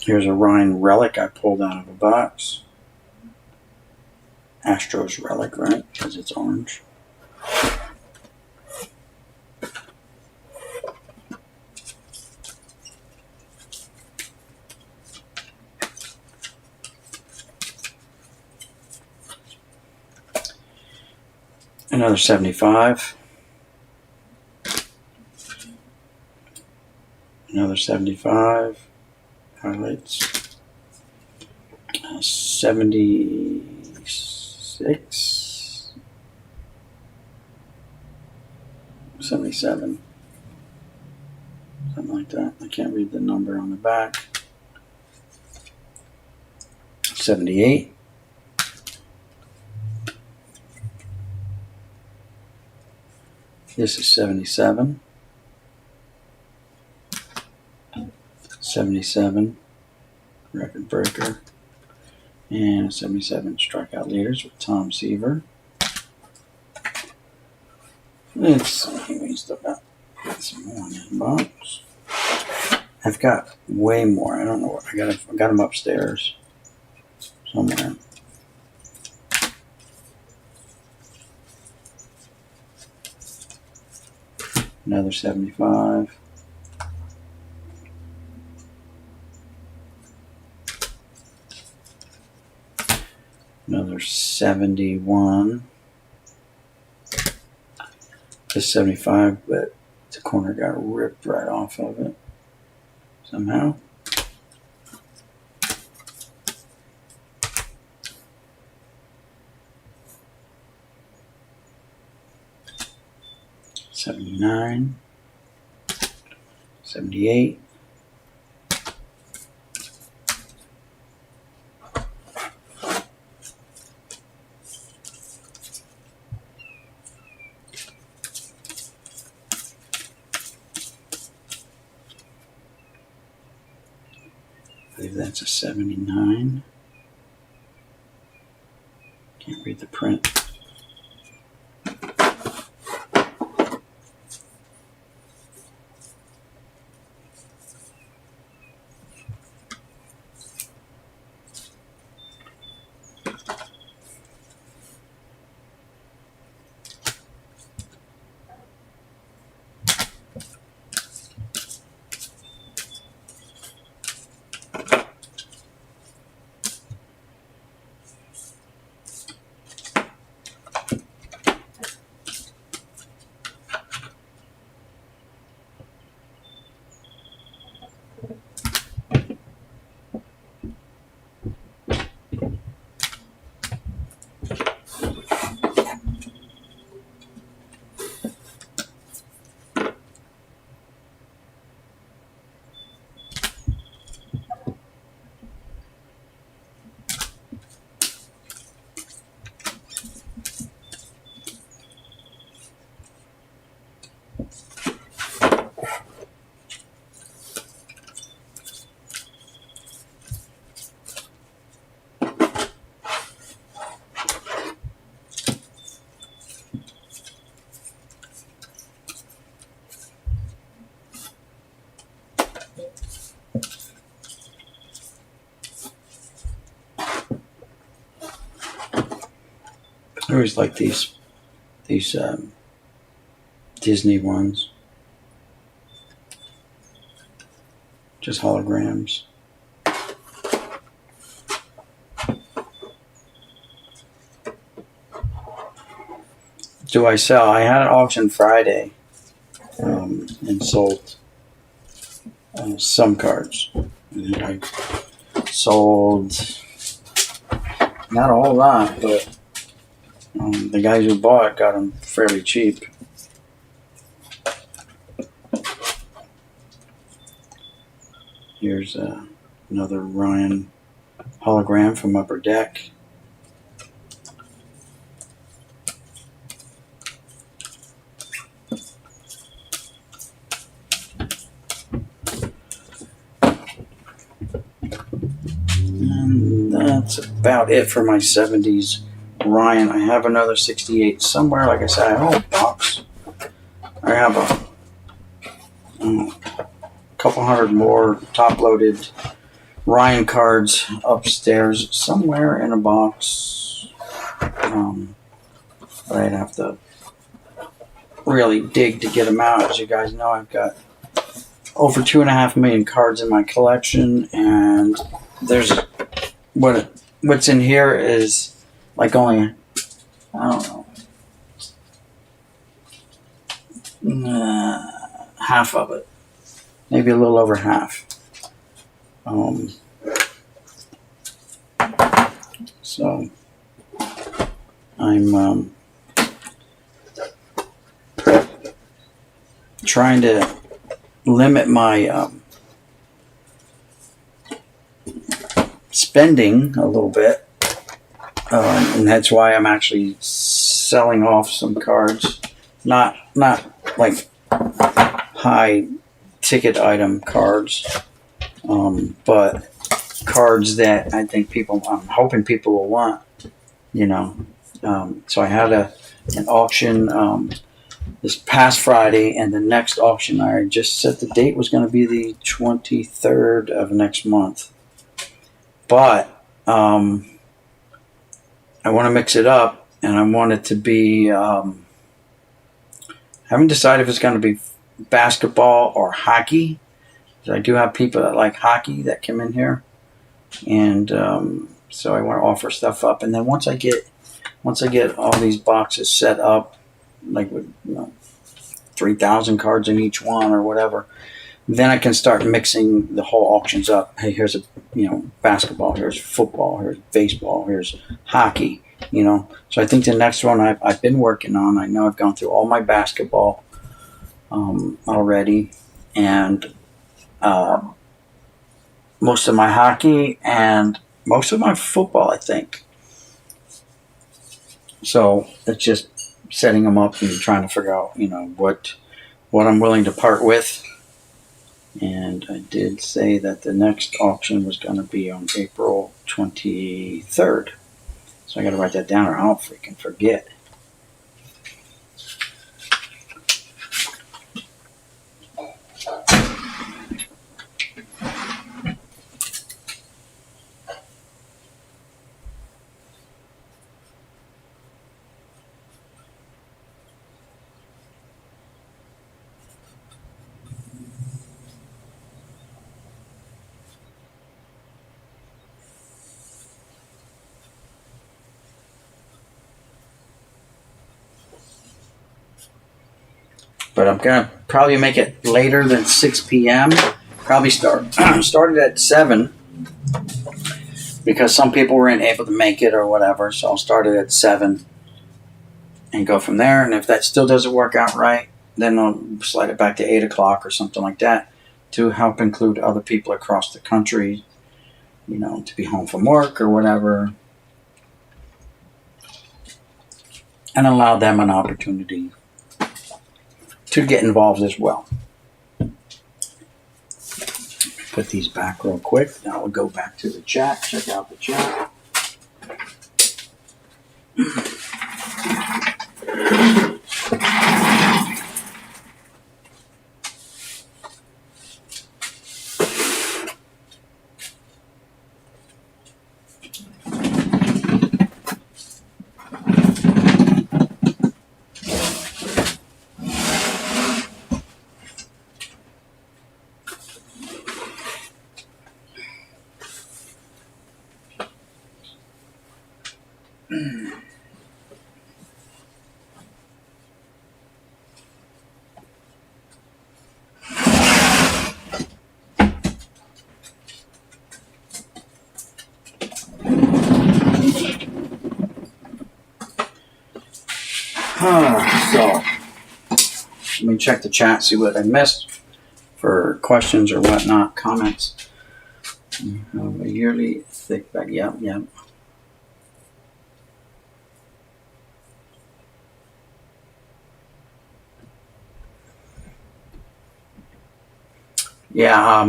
A: Here's a Ryan relic I pulled out of a box. Astros relic, right? Because it's orange. Another 75. Another 75. Highlights. 76. 77. Something like that. I can't read the number on the back. 78. This is 77. 77. Record breaker. And 77 strikeout leaders with Tom Seaver. Let's see. We still got some more in this box. I've got way more. I don't know what I got them upstairs somewhere. Another 75. Another 71. This 75, but the corner got ripped right off of it somehow. '79, '78, I believe that's a '79. Can't read the print. I always like these Disney ones, just holograms. Do I sell? I had an auction Friday and sold some cards. And I sold not a whole lot, but the guys who bought got them fairly cheap. Here's another Ryan hologram from Upper Deck. And that's about it for my 70s Ryan. I have another 68 somewhere. Like I said, I have a whole box. I have a couple hundred more top-loaded Ryan cards upstairs somewhere in a box. But I'd have to really dig to get them out. As you guys know, I've got over 2.5 million cards in my collection, and there's what's in here is like only, I don't know, half of it, maybe a little over half. So I'm trying to limit my spending a little bit, and that's why I'm actually selling off some cards, not like high ticket item cards, but cards that I think I'm hoping people will want, you know. So I had an auction this past Friday, and the next auction I just set the date was going to be the 23rd of next month. But I want to mix it up, and I want it to be, haven't decided if it's going to be basketball or hockey. I do have people that like hockey that come in here, and so I want to offer stuff up. And then once I get all these boxes set up, like with 3,000 cards in each one or whatever, then I can start mixing the whole auctions up. Hey, here's a basketball, here's football, here's baseball, here's hockey. So I think the next one I've been working on. I know I've gone through all my basketball already, and most of my hockey and most of my football, I think. So it's just setting them up and trying to figure out, what I'm willing to part with. And I did say that the next auction was going to be on April 23rd. So I got to write that down or I'll freaking forget. But I'm going to probably make it later than 6 p.m. Probably started at 7 because some people weren't able to make it or whatever. So I'll start it at 7 and go from there. And if that still doesn't work out right, then I'll slide it back to 8 o'clock or something like that to help include other people across the country, to be home from work or whatever, and allow them an opportunity to get involved as well. Put these back real quick. Now we'll go back to the chat. Check out the chat. So, let me check the chat, see what I missed for questions or whatnot, comments. A yearly thick bag, yep. Yeah,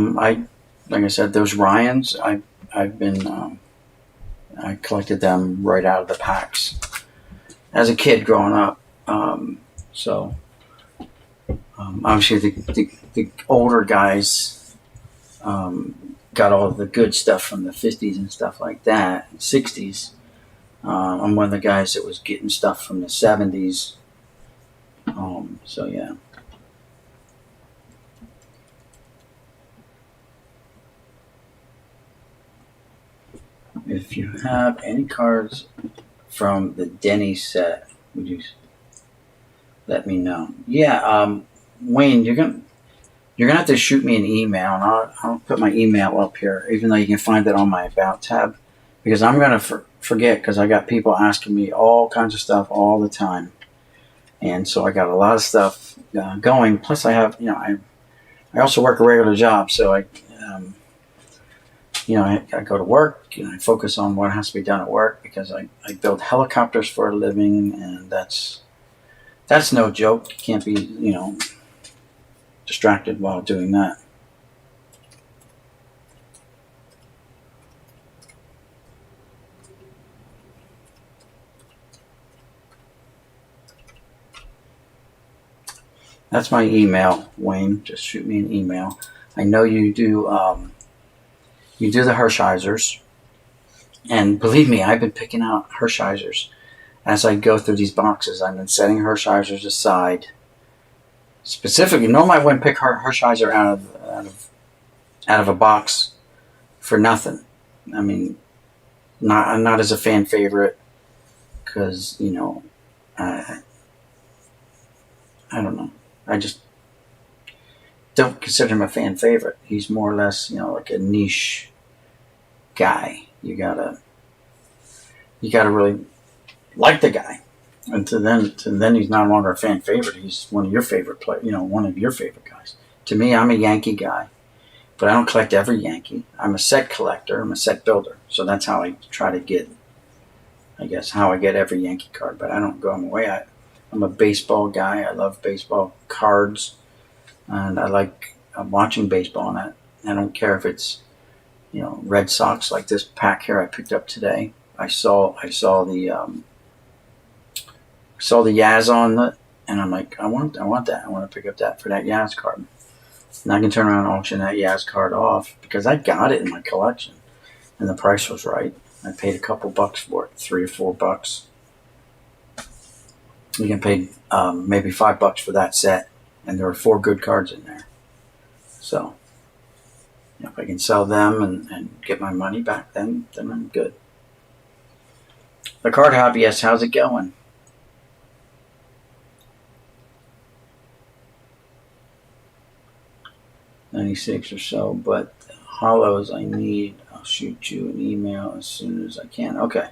A: like I said, those Ryans, I've been, I collected them right out of the packs as a kid growing up. Obviously the older guys got all of the good stuff from the 50s and stuff like that, 60s. I'm one of the guys that was getting stuff from the 70s. So yeah. If you have any cards from the Denny set, would you let me know? Yeah, Wayne, you're gonna have to shoot me an email, and I'll put my email up here, even though you can find it on my About tab, because I'm gonna forget, because I got people asking me all kinds of stuff all the time, and so I got a lot of stuff going. Plus, I have I also work a regular job, so I go to work, I focus on what has to be done at work because I build helicopters for a living, and that's no joke. You can't be, distracted while doing that. That's my email, Wayne. Just shoot me an email. I know you do the Hersheisers. And believe me, I've been picking out Hersheisers as I go through these boxes. I've been setting Hersheisers aside. Specifically, normally I wouldn't pick Hersheiser out of a box for nothing. I mean, not as a fan favorite, because I don't know. I just don't consider him a fan favorite. He's more or less, like a niche guy. You gotta really like the guy, and to then he's no longer a fan favorite. He's one of your favorite one of your favorite guys. To me, I'm a Yankee guy, but I don't collect every Yankee. I'm a set collector. I'm a set builder. So that's how I try to get, I guess, how I get every Yankee card. But I don't go my way. I'm a baseball guy. I love baseball cards, and I like watching baseball. And I don't care if it's Red Sox, like this pack here I picked up today. saw the Yaz on it, and I'm like, I want that. I want to pick up that for that Yaz card. And I can turn around and auction that Yaz card off because I got it in my collection, and the price was right. I paid a couple bucks for it, $3 or $4. You can pay maybe $5 for that set, and there were 4 good cards in there. So if I can sell them and get my money back, then I'm good. The card hobbyist, how's it going? 96 or so, but hollows I need. I'll shoot you an email as soon as I can. Okay.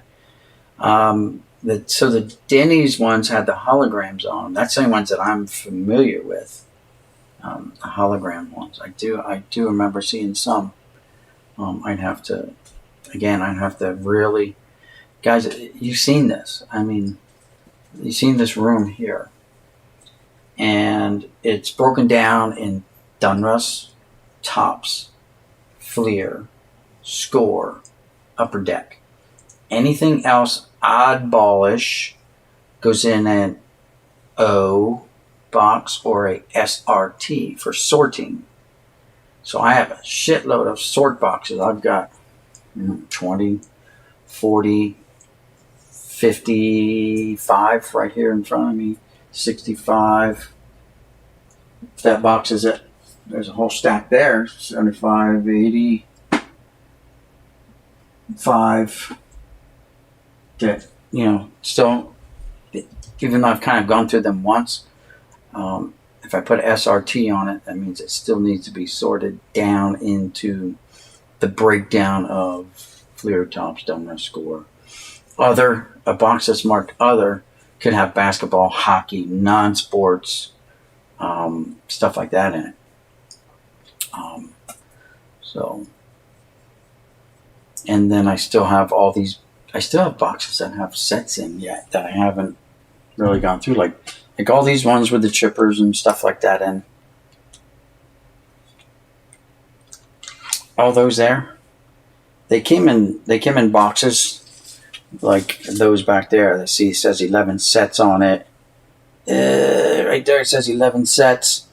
A: So the Denny's ones had the holograms on them. That's the only ones that I'm familiar with. The hologram ones. I do remember seeing some. I'd have to really, guys. You've seen this. I mean, you've seen this room here, and it's broken down in Dunruss, Tops, Fleer, Score, Upper Deck. Anything else oddballish goes in an O box or a SRT for sorting. So I have a shitload of sort boxes. I've got 20, 40, 55 right here in front of me, 65. That box is it. There's a whole stack there, 75, 80, 5. That, still, even though I've kind of gone through them once, if I put SRT on it, that means it still needs to be sorted down into the breakdown of Fleer, Tops, Donor, Score. A box that's marked Other could have basketball, hockey, non-sports, stuff like that in it. And then I still have boxes that have sets in yet that I haven't really gone through, like all these ones with the chippers and stuff like that in. All those there, they came in boxes like those back there. It says 11 sets on it. Right there it says 11 sets.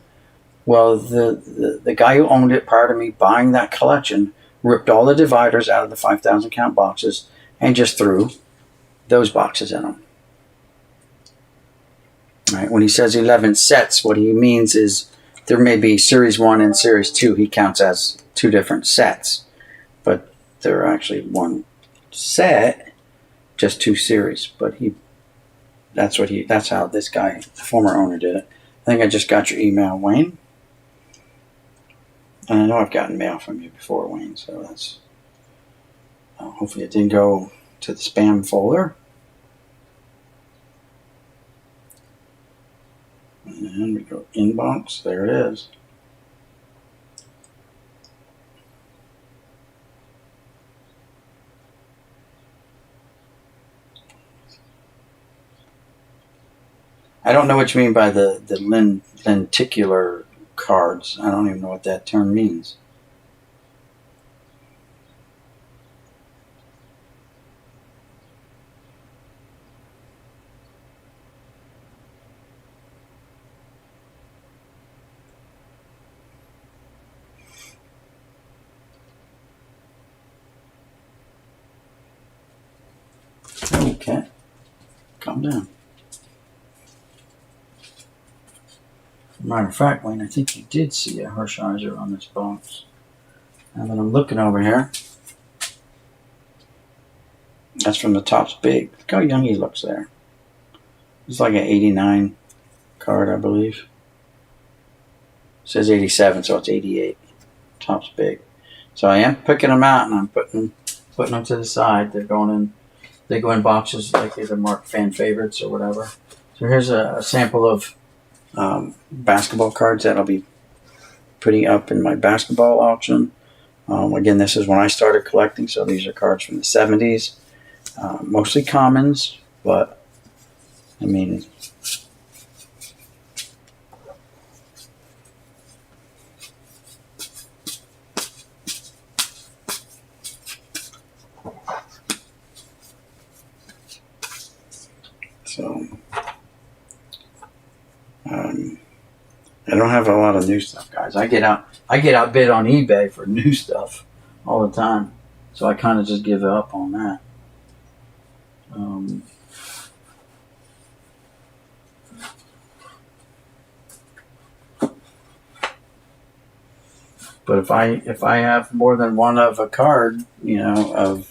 A: Well, the guy who owned it prior to me buying that collection ripped all the dividers out of the 5,000 count boxes and just threw those boxes in them. Right. When he says 11 sets, what he means is there may be Series 1 and Series 2. He counts as 2 different sets, but they're actually one set, just 2 series. But that's how this guy, the former owner, did it. I think I just got your email, Wayne. And I know I've gotten mail from you before, Wayne, so that's hopefully it didn't go to the spam folder. And we go inbox. There it is. I don't know what you mean by the lenticular cards. I don't even know what that term means. Okay, calm down. Matter of fact, Wayne, I think you did see a Hershiser on this box. Now that I'm looking over here, that's from the Tops Big. Look how young he looks there. He's like an 89 card, I believe. It says 87, so it's 88. Tops Big. So I am picking them out and I'm putting them to the side. They go in boxes like either marked fan favorites or whatever. So here's a sample of basketball cards that I'll be putting up in my basketball auction. Again, this is when I started collecting, so these are cards from the 70s. Mostly commons, but I mean, So I don't have a lot of new stuff, guys. I get outbid on eBay for new stuff all the time, so I kind of just give up on that. But if I have more than one of a card, like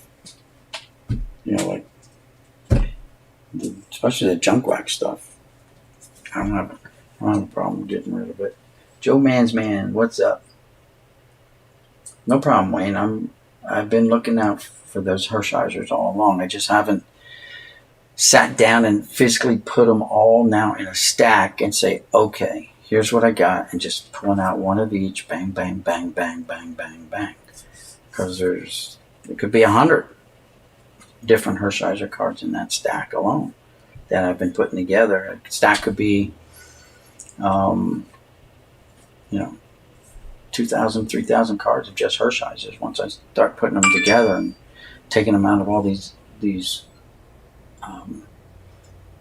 A: especially the junk wax stuff, I don't have a problem getting rid of it. Joe Man's Man, what's up? No problem, Wayne. I've been looking out for those Hersheisers all along. I just haven't sat down and physically put them all now in a stack and say, okay, here's what I got, and just pulling out one of each, bang, bang, bang, bang, bang, bang, bang. Because it could be 100 different Hershiser cards in that stack alone that I've been putting together. A stack could be, 2,000, 3,000 cards of just Hershisers. Once I start putting them together and taking them out of all these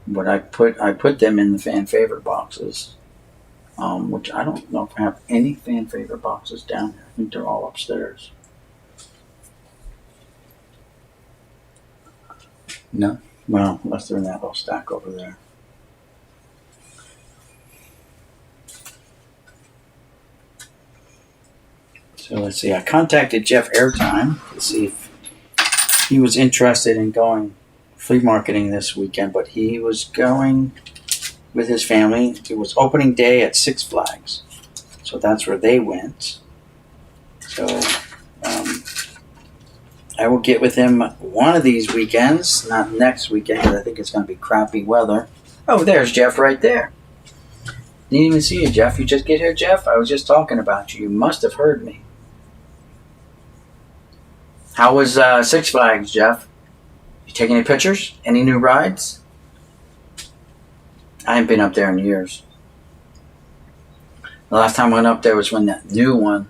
A: what I put them in the fan favorite boxes, which I don't know if I have any fan favorite boxes down here. I think they're all upstairs. No? Well, unless they're in that little stack over there. So let's see. I contacted Jeff Airtime to see if he was interested in going flea marketing this weekend, but he was going with his family. It was opening day at Six Flags, so that's where they went. So I will get with him one of these weekends, not next weekend, because I think it's going to be crappy weather. Oh, there's Jeff right there. Didn't even see you, Jeff. You just get here, Jeff? I was just talking about you. You must have heard me. How was Six Flags, Jeff? You taking any pictures? Any new rides? I haven't been up there in years. The last time I went up there was when that new one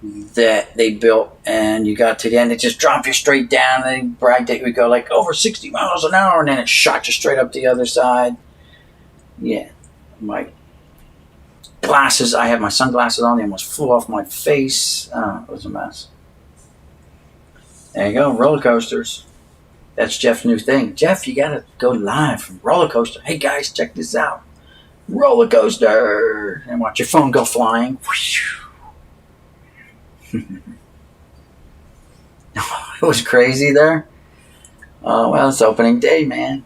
A: that they built, and you got to the end, it just dropped you straight down, and they bragged that you would go like over 60 miles an hour, and then it shot you straight up the other side. Yeah. My glasses, I had my sunglasses on, they almost flew off my face. It was a mess. There you go, roller coasters. That's Jeff's new thing. Jeff, you gotta go live from roller coaster. Hey guys, check this out. Roller coaster! And watch your phone go flying. It was crazy there. Oh, well, it's opening day, man.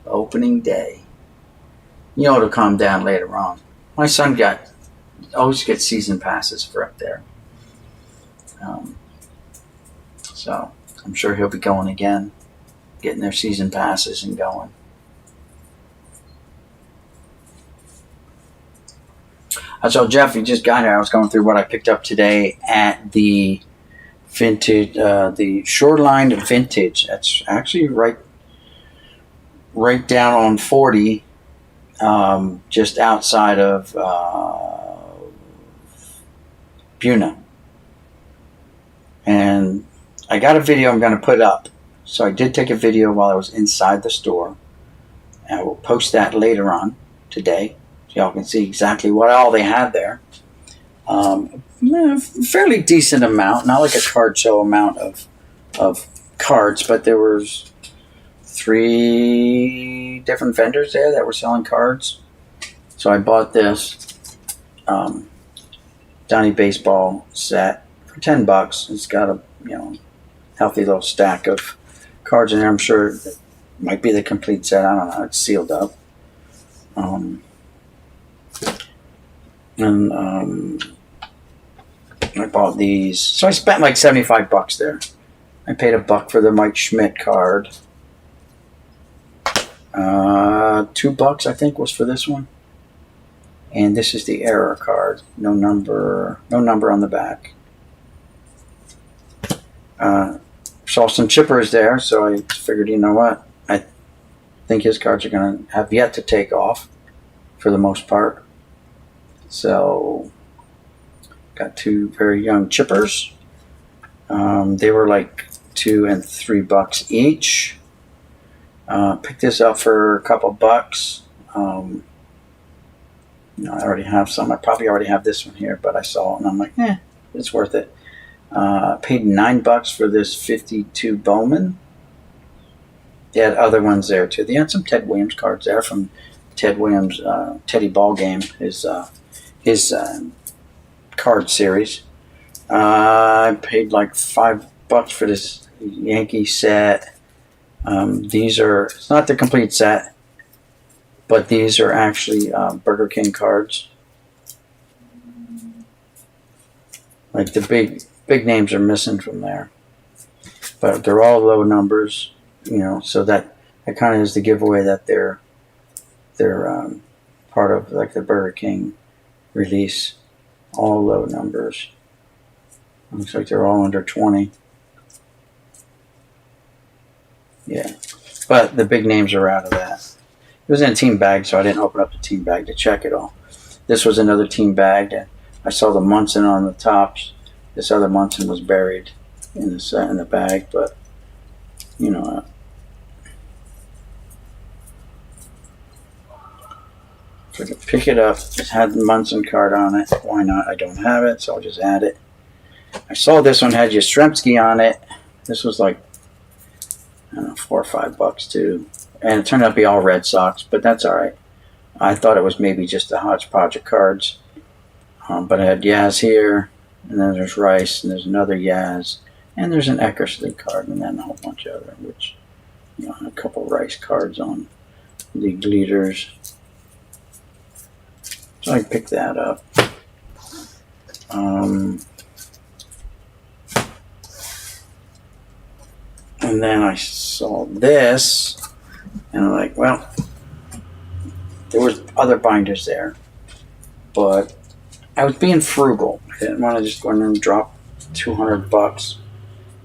A: Opening day. You know it'll calm down later on. My son always gets season passes for up there. So I'm sure he'll be going again, getting their season passes and going. So Jeff, you just got here. I was going through what I picked up today at the vintage, the Shoreline Vintage. That's actually right down on 40, just outside of Buna. And I got a video I'm going to put up. So I did take a video while I was inside the store. And I will post that later on today. So y'all can see exactly what all they had there. Fairly decent amount. Not like a card show amount of cards. But there was 3 different vendors there that were selling cards. So I bought this Donnie Baseball set for $10. It's got a healthy little stack of cards in there. I'm sure it might be the complete set. I don't know. It's sealed up. And I bought these. So I spent like $75 there. I paid $1 for the Mike Schmidt card. $2 I think was for this one. And this is the error card. No number on the back. Saw some chippers there, so I figured, you know what? I think his cards are going to have yet to take off for the most part. So, got 2 very young chippers. They were like $2 and $3 each. Picked this up for a couple bucks. I already have some. I probably already have this one here, but I saw it and I'm like, it's worth it. Paid $9 for this 52 Bowman. They had other ones there too. They had some Ted Williams cards there from Ted Williams, Teddy Ball Game, his card series. I paid like $5 for this Yankee set. It's not the complete set, but these are actually Burger King cards. Like the big names are missing from there, but they're all low numbers, so that kind of is the giveaway that they're part of like the Burger King release. All low numbers. Looks like they're all under 20. Yeah, but the big names are out of that. It was in a team bag, so I didn't open up the team bag to check it all. This was another team bag. I saw the Munson on the tops. This other Munson was buried in the bag, but if I could pick it up, it had the Munson card on it. Why not? I don't have it, so I'll just add it. I saw this one had Yastrzemski on it. This was like, I don't know, $4 or $5 too. And it turned out to be all Red Sox, but that's all right. I thought it was maybe just a hodgepodge of cards. But I had Yaz here, and then there's Rice, and there's another Yaz, and there's an Eckersley card, and then a whole bunch of other, which, a couple Rice cards on league leaders. So I picked that up. And then I saw this, and I'm like, well, there was other binders there, but I was being frugal. I didn't want to just go in there and drop $200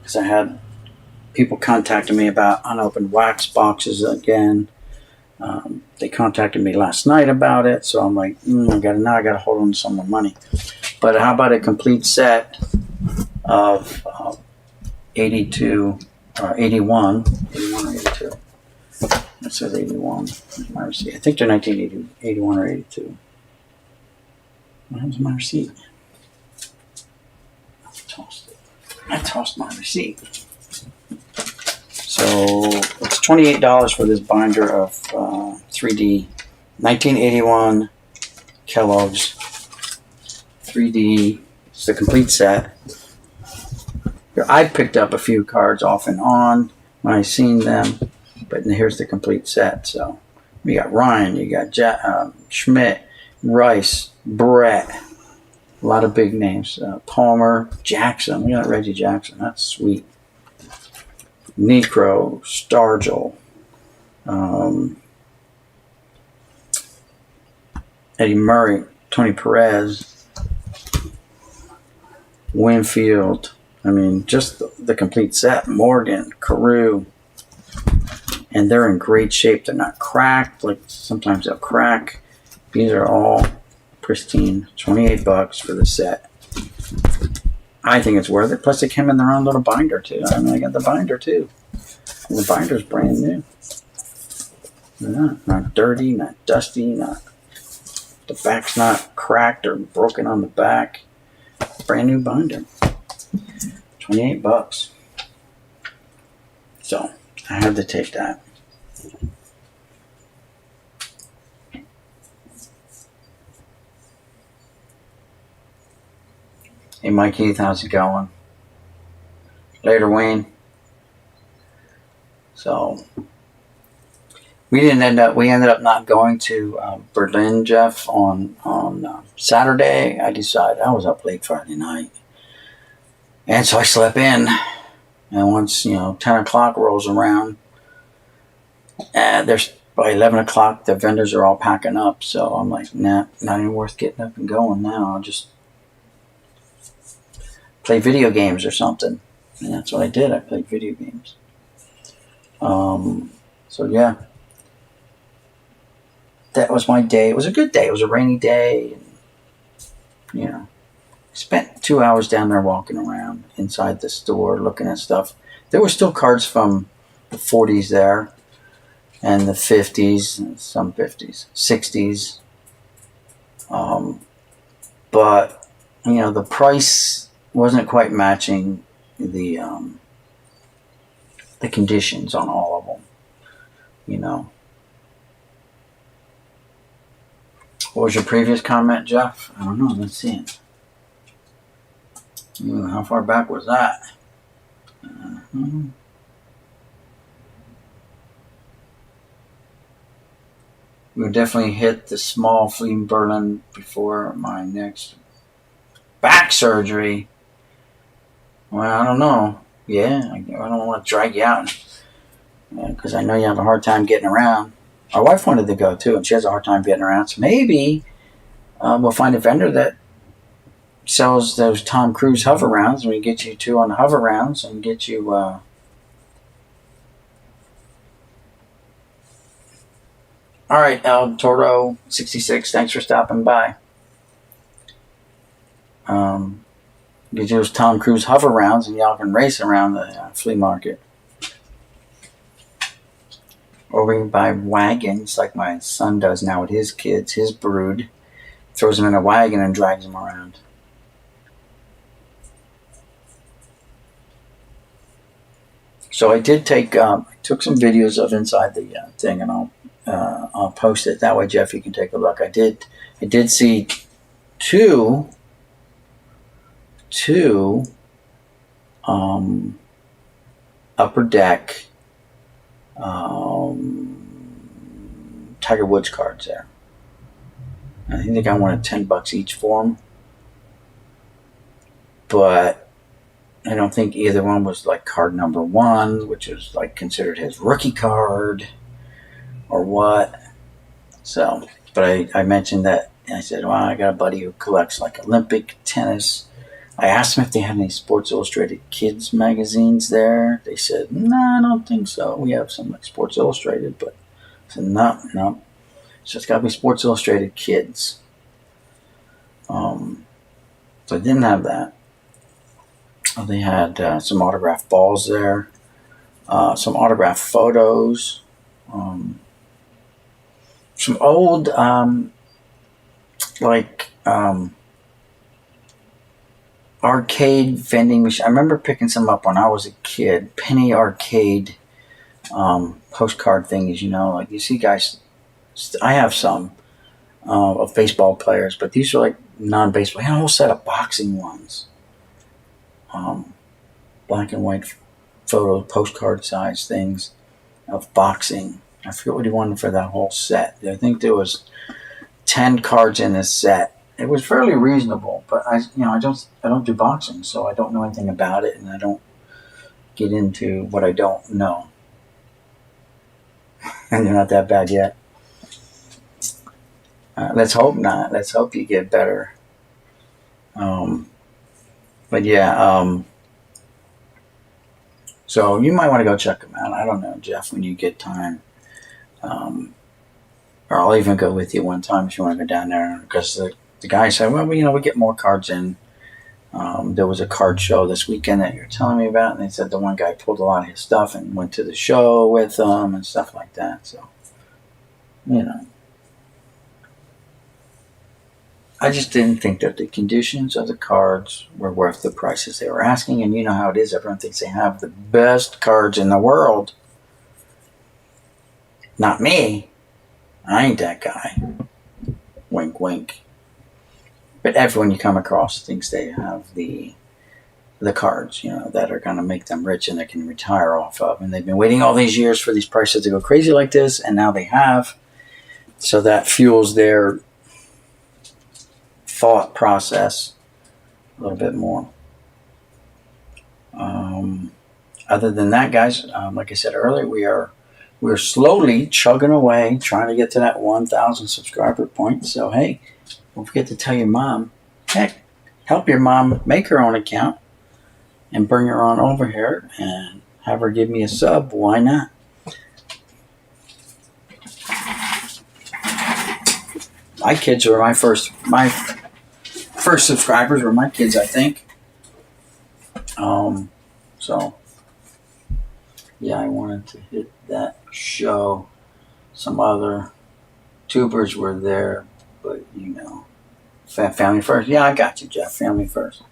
A: because I had people contacting me about unopened wax boxes again. They contacted me last night about it, so I'm like, I gotta hold on to some more money. But how about a complete set of 82 or 81 or 82? It says 81. Here's my receipt. I think they're 1981 or 82. Where's my receipt? I tossed my receipt. So it's $28 for this binder of 3D 1981 Kellogg's 3D. It's the complete set. I picked up a few cards off and on when I seen them, but here's the complete set. So you got Ryan, you got Schmidt, Rice, Brett, a lot of big names. Palmer, Jackson. We got Reggie Jackson. That's sweet. Necro, Stargell, Eddie Murray, Tony Perez, Winfield. I mean, just the complete set. Morgan, Carew. And they're in great shape. They're not cracked. Like sometimes they'll crack. These are all pristine. $28 for the set. I think it's worth it. Plus, they came in their own little binder, too. I mean, I got the binder, too. And the binder's brand new. Not dirty, not dusty, the back's not cracked or broken on the back. Brand new binder. $28. So, I had to take that. Hey, Mike Heath, how's it going? Later, Wayne. So, we ended up not going to Berlin, Jeff, on Saturday. I was up late Friday night. And so I slept in. And once, 10 o'clock rolls around, there's by 11 o'clock, the vendors are all packing up. So I'm like, nah, not even worth getting up and going now. I'll just play video games or something. And that's what I did. I played video games. So yeah, that was my day. It was a good day. It was a rainy day. And, spent 2 hours down there walking around inside the store, looking at stuff. There were still cards from the 40s there. and the 50s, some 50s, 60s. But the price wasn't quite matching the conditions on all of them. What was your previous comment, Jeff? I don't know. Let's see it. How far back was that? We definitely hit the small flea in Berlin before my next back surgery. Well, I don't know. Yeah, I don't want to drag you out because I know you have a hard time getting around. My wife wanted to go too, and she has a hard time getting around. So maybe we'll find a vendor that sells those Tom Cruise hover rounds, and we get you two on the hover rounds and get you. All right, El Toro 66. Thanks for stopping by. Get you those Tom Cruise hover rounds, and y'all can race around the flea market. Or we can buy wagons like my son does now with his kids, his brood. Throws them in a wagon and drags them around. So I did took some videos of inside the thing, and I'll post it. That way, Jeff, you can take a look. I did see two upper deck Tiger Woods cards there. I think I wanted $10 each for them, but I don't think either one was like card number one, which is like considered his rookie card or what. So, but I mentioned that. I said, well, I got a buddy who collects like Olympic tennis. I asked them if they had any Sports Illustrated kids magazines there. They said, no, I don't think so. We have some like Sports Illustrated, but I said, no. So it's got to be Sports Illustrated kids. So I didn't have that. They had some autographed balls there, some autographed photos, some old arcade vending machine. I remember picking some up when I was a kid. Penny arcade postcard things, like you see guys. I have some of baseball players, but these are like non-baseball. I had a whole set of boxing ones. Black and white photo postcard size things of boxing. I forget what he wanted for that whole set. I think there was 10 cards in this set. It was fairly reasonable, but I don't do boxing, so I don't know anything about it, and I don't get into what I don't know. And they're not that bad yet. Let's hope not. Let's hope you get better. But yeah, so you might want to go check them out. I don't know, Jeff, when you get time. Or I'll even go with you one time if you want to go down there. Because the guy said, well, we get more cards in. There was a card show this weekend that you're telling me about. And they said the one guy pulled a lot of his stuff and went to the show with them and stuff like that. So, I just didn't think that the conditions of the cards were worth the prices they were asking. And you know how it is. Everyone thinks they have the best cards in the world. Not me. I ain't that guy. Wink, wink. But everyone you come across thinks they have the cards, that are going to make them rich and they can retire off of. And they've been waiting all these years for these prices to go crazy like this, and now they have. So that fuels their thought process a little bit more. Other than that, guys, like I said earlier, we're slowly chugging away, trying to get to that 1,000 subscriber point. So hey, don't forget to tell your mom. Heck, help your mom make her own account and bring her on over here and have her give me a sub. Why not? My kids were my first subscribers were my kids, I think. So yeah, I wanted to hit that show. some other tubers were there, but family first. Yeah, I got you, Jeff. Family first.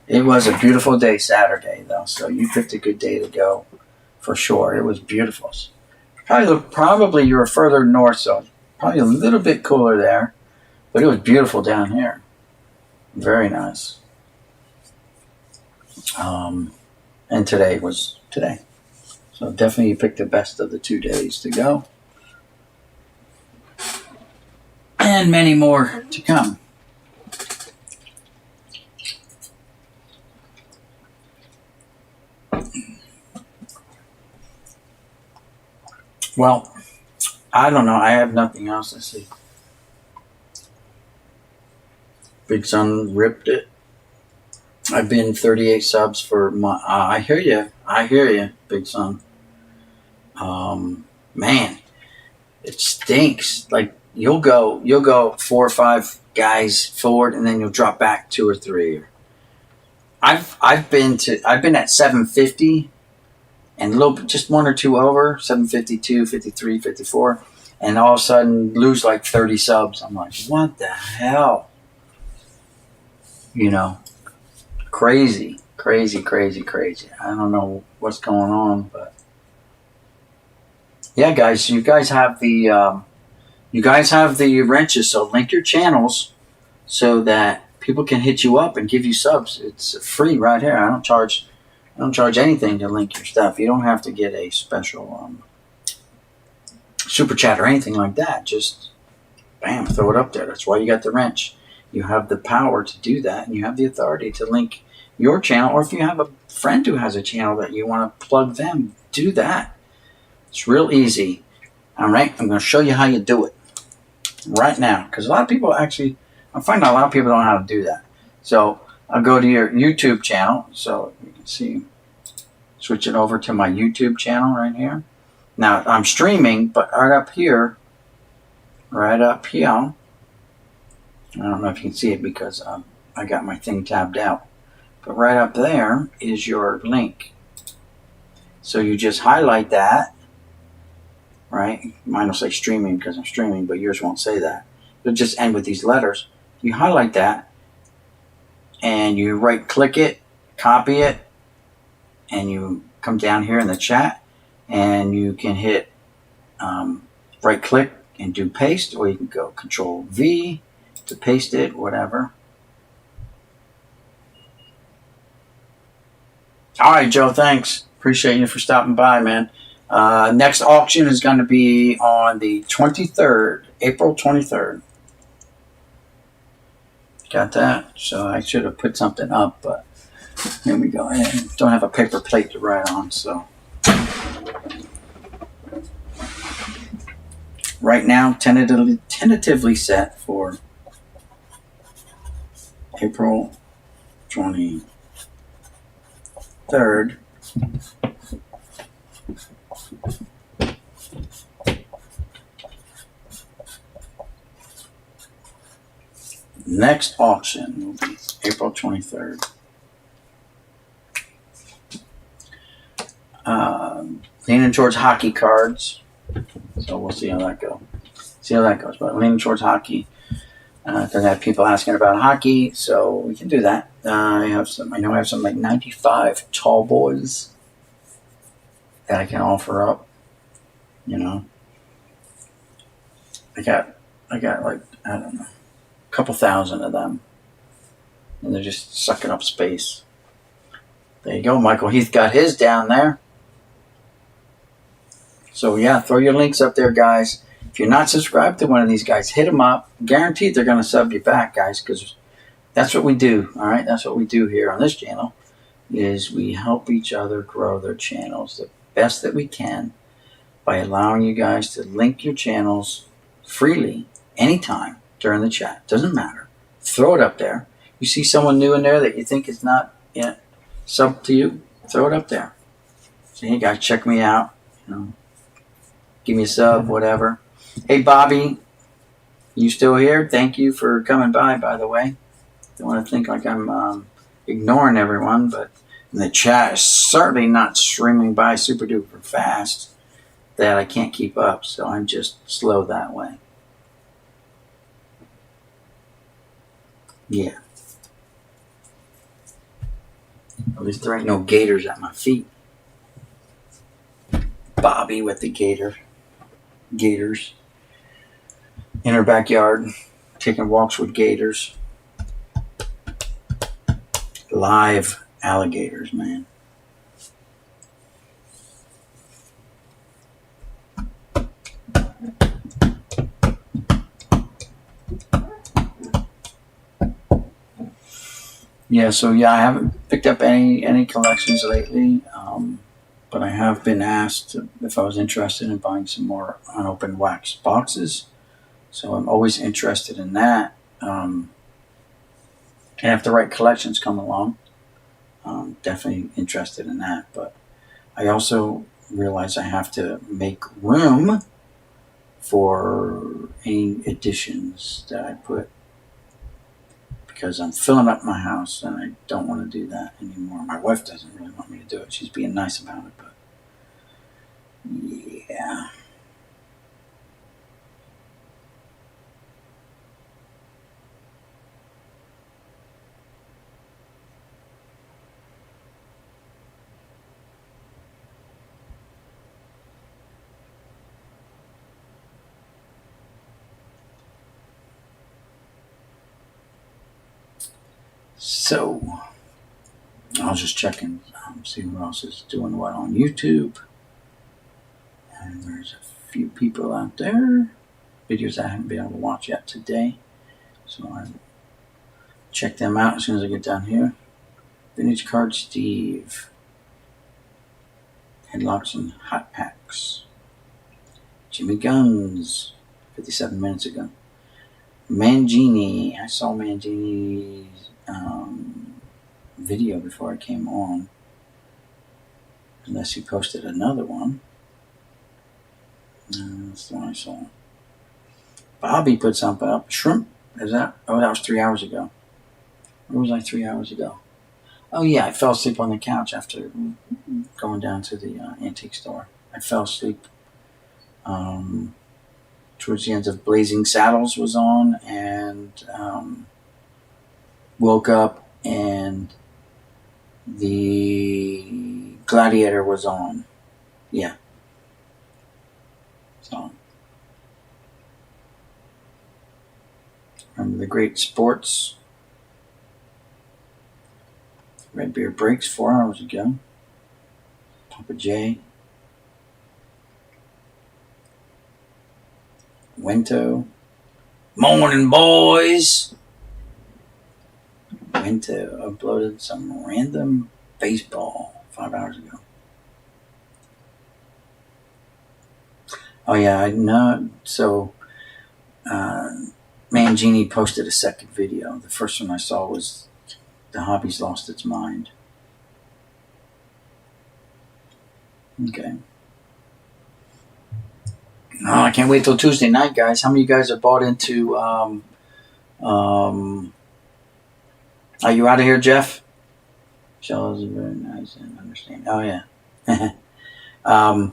A: It was a beautiful day Saturday, though, so you picked a good day to go for sure. It was beautiful. Probably you were further north, so probably a little bit cooler there, but it was beautiful down here. Very nice. And today was today. So definitely you picked the best of the 2 days to go. And many more to come. Well, I don't know. I have nothing else to say. Big Son ripped it. I've been 38 subs for my. I hear you, Big Son. Man, it stinks. Like you'll go 4 or 5 guys forward, and then you'll drop back 2 or 3. I've been at 750, and just 1 or 2 over 752, 53, 54, and all of a sudden lose like 30 subs. I'm like, what the hell? Crazy. I don't know what's going on, but yeah, guys, you guys have the wrenches. So link your channels so that people can hit you up and give you subs. It's free right here. I don't charge anything to link your stuff. You don't have to get a special super chat or anything like that. Just bam, throw it up there. That's why you got the wrench. You have the power to do that, and you have the authority to link your channel, or if you have a friend who has a channel that you want to plug them, do that. It's real easy. All right, I'm going to show you how you do it right now, because a lot of people I find a lot of people don't know how to do that. So I'll go to your YouTube channel, so you can see, switch it over to my YouTube channel right here. Now I'm streaming, but right up here, I don't know if you can see it because I got my thing tabbed out. But right up there is your link. So you just highlight that, right? Mine will say streaming because I'm streaming, but yours won't say that. It'll just end with these letters. You highlight that, and you right-click it, copy it, and you come down here in the chat, and you can hit right-click and do paste, or you can go Control-V to paste it, whatever. All right, Joe, thanks. Appreciate you for stopping by, man. Next auction is going to be on the 23rd, April 23rd. Got that? So I should have put something up, but here we go. I don't have a paper plate to write on, so. Right now, tentatively set for April 23rd. Next auction will be April 23rd. Leaning towards hockey cards. So we'll see how that goes. But leaning towards hockey. Because I have people asking about hockey, so we can do that. I know I have some like 95 tall boys that I can offer up. I got like, I don't know, a couple thousand of them. And they're just sucking up space. There you go. Michael Heath got his down there. So yeah, throw your links up there, guys. If you're not subscribed to one of these guys, hit them up. Guaranteed they're going to sub you back, guys, because that's what we do. All right, that's what we do here on this channel, is we help each other grow their channels the best that we can by allowing you guys to link your channels freely anytime during the chat. Doesn't matter. Throw it up there. You see someone new in there that you think is not yet sub to you, throw it up there. So hey guys, check me out. Give me a sub, whatever. Hey, Bobby, you still here? Thank you for coming by the way. Don't want to think like I'm ignoring everyone, but the chat is certainly not streaming by super duper fast. that I can't keep up, so I'm just slow that way. Yeah. At least there ain't no gators at my feet. Bobby with the gators in her backyard, taking walks with gators. Live alligators, man. Yeah, so yeah, I haven't picked up any collections lately, but I have been asked if I was interested in buying some more unopened wax boxes. So I'm always interested in that. And if the right collections come along, definitely interested in that. But I also realize I have to make room for any additions that I put, because I'm filling up my house and I don't want to do that anymore. My wife doesn't really want me to do it. She's being nice about it, but yeah. So I was just checking, see who else is doing what on YouTube. And there's a few people out there. Videos I haven't been able to watch yet today. So I'll check them out as soon as I get down here. Vintage Card Steve. Headlocks and Hot Packs. Jimmy Guns. 57 minutes ago. Mangini. I saw Mangini's video before I came on. Unless he posted another one. That's the one I saw. Bobby put something up. Shrimp. Is that? Oh, that was 3 hours ago. Where was I 3 hours ago? Oh, yeah. I fell asleep on the couch after going down to the antique store. I fell asleep towards the end of Blazing Saddles was on, and woke up and the Gladiator was on. Yeah. So, remember the Great Sports? Red Beer Breaks 4 hours ago. Papa J. Wento. Morning, boys. Wento uploaded some random baseball 5 hours ago. Oh, yeah, I know. So, Mangini posted a second video. The first one I saw was The Hobby's Lost Its Mind. Okay. Oh, I can't wait till Tuesday night, guys. How many of you guys are bought into... are you out of here, Jeff? Shows are very nice and understanding. Oh, yeah. How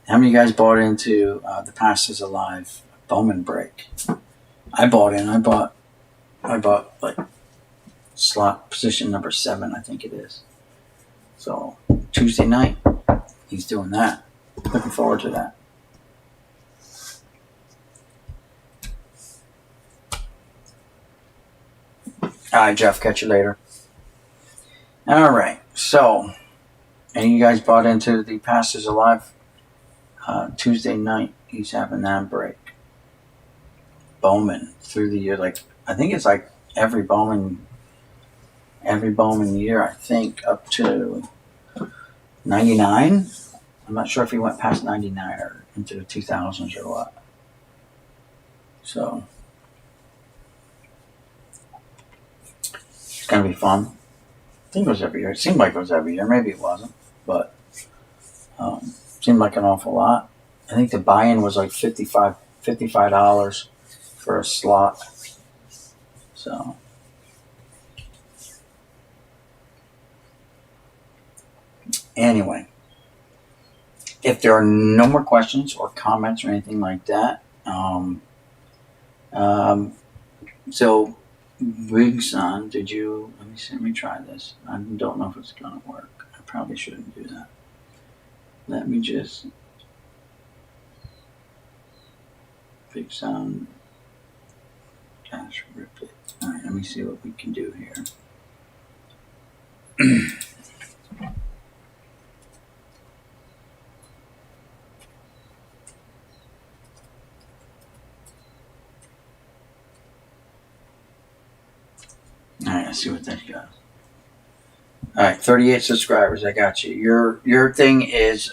A: many of you guys bought into The Past is Alive Bowman break? I bought in. I bought like slot position number 7, I think it is. So Tuesday night, he's doing that. Looking forward to that. All right, Jeff. Catch you later. All right. So, any of you guys bought into The Past is Alive? Tuesday night, he's having that break. Bowman through the year, like I think it's like every Bowman year, I think, up to 99. I'm not sure if he went past 99 or into the 2000s or what. So it's gonna be fun. I think it was every year. It seemed like it was every year. Maybe it wasn't, but seemed like an awful lot. I think the buy-in was like $55 for a slot. So anyway, if there are no more questions or comments or anything like that, so Big Sun, let me try this. I don't know if it's going to work. I probably shouldn't do that. Let me just, Big Sun, gosh, rip it. All right, let me see what we can do here. All right, let's see what that does. All right, 38 subscribers. I got you. Your thing is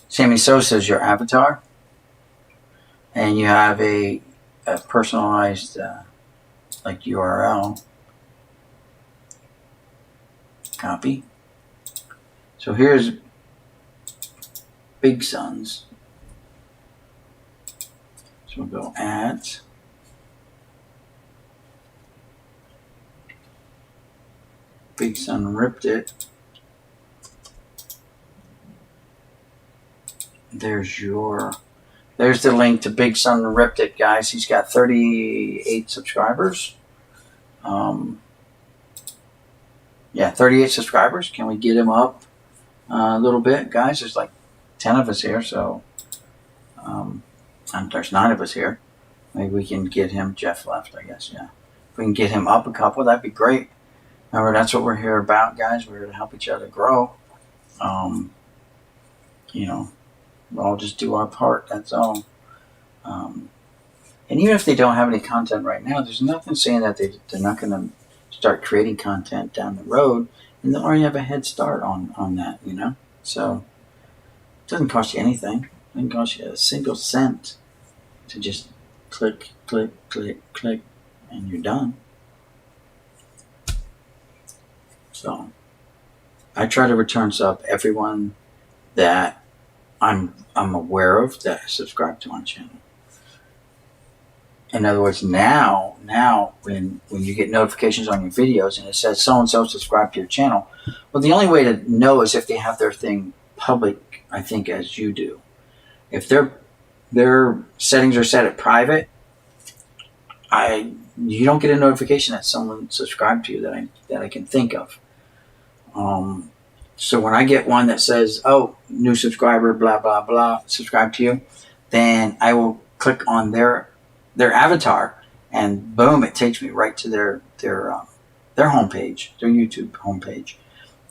A: Sammy Sosa's your avatar, and you have a personalized like URL. Copy. So here's Big Sun's. So we'll go ads. Big Sun ripped it. There's the link to Big Sun ripped it, guys. He's got 38 subscribers. Yeah, 38 subscribers. Can we get him up a little bit, guys? There's like 10 of us here, so there's 9 of us here. Maybe we can get him. Jeff left, I guess. Yeah, if we can get him up a couple, that'd be great. Remember, that's what we're here about, guys. We're here to help each other grow. We'll all just do our part. That's all. And even if they don't have any content right now, there's nothing saying that they're not going to start creating content down the road, and they'll already have a head start on that, So it doesn't cost you anything. It doesn't cost you a single cent to just click, click, click, click, and you're done. So I try to return sub everyone that I'm aware of that subscribe to my channel. In other words, now when you get notifications on your videos and it says so and so subscribe to your channel, well, the only way to know is if they have their thing public, I think, as you do. If their settings are set at private, you don't get a notification that someone subscribed to you that I can think of. So when I get one that says, "Oh, new subscriber, blah blah blah, subscribe to you," then I will click on their avatar, and boom, it takes me right to their homepage, their YouTube homepage,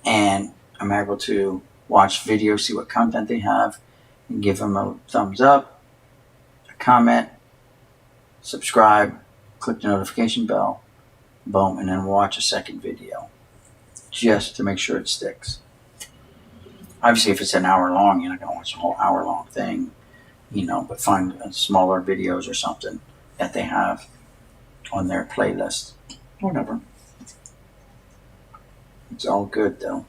A: and I'm able to watch videos, see what content they have, and give them a thumbs up, a comment, subscribe, click the notification bell, boom, and then watch a second video just to make sure it sticks. Obviously, if it's an hour long, you're not going to watch a whole hour long thing, but find smaller videos or something that they have on their playlist. Whatever. It's all good, though.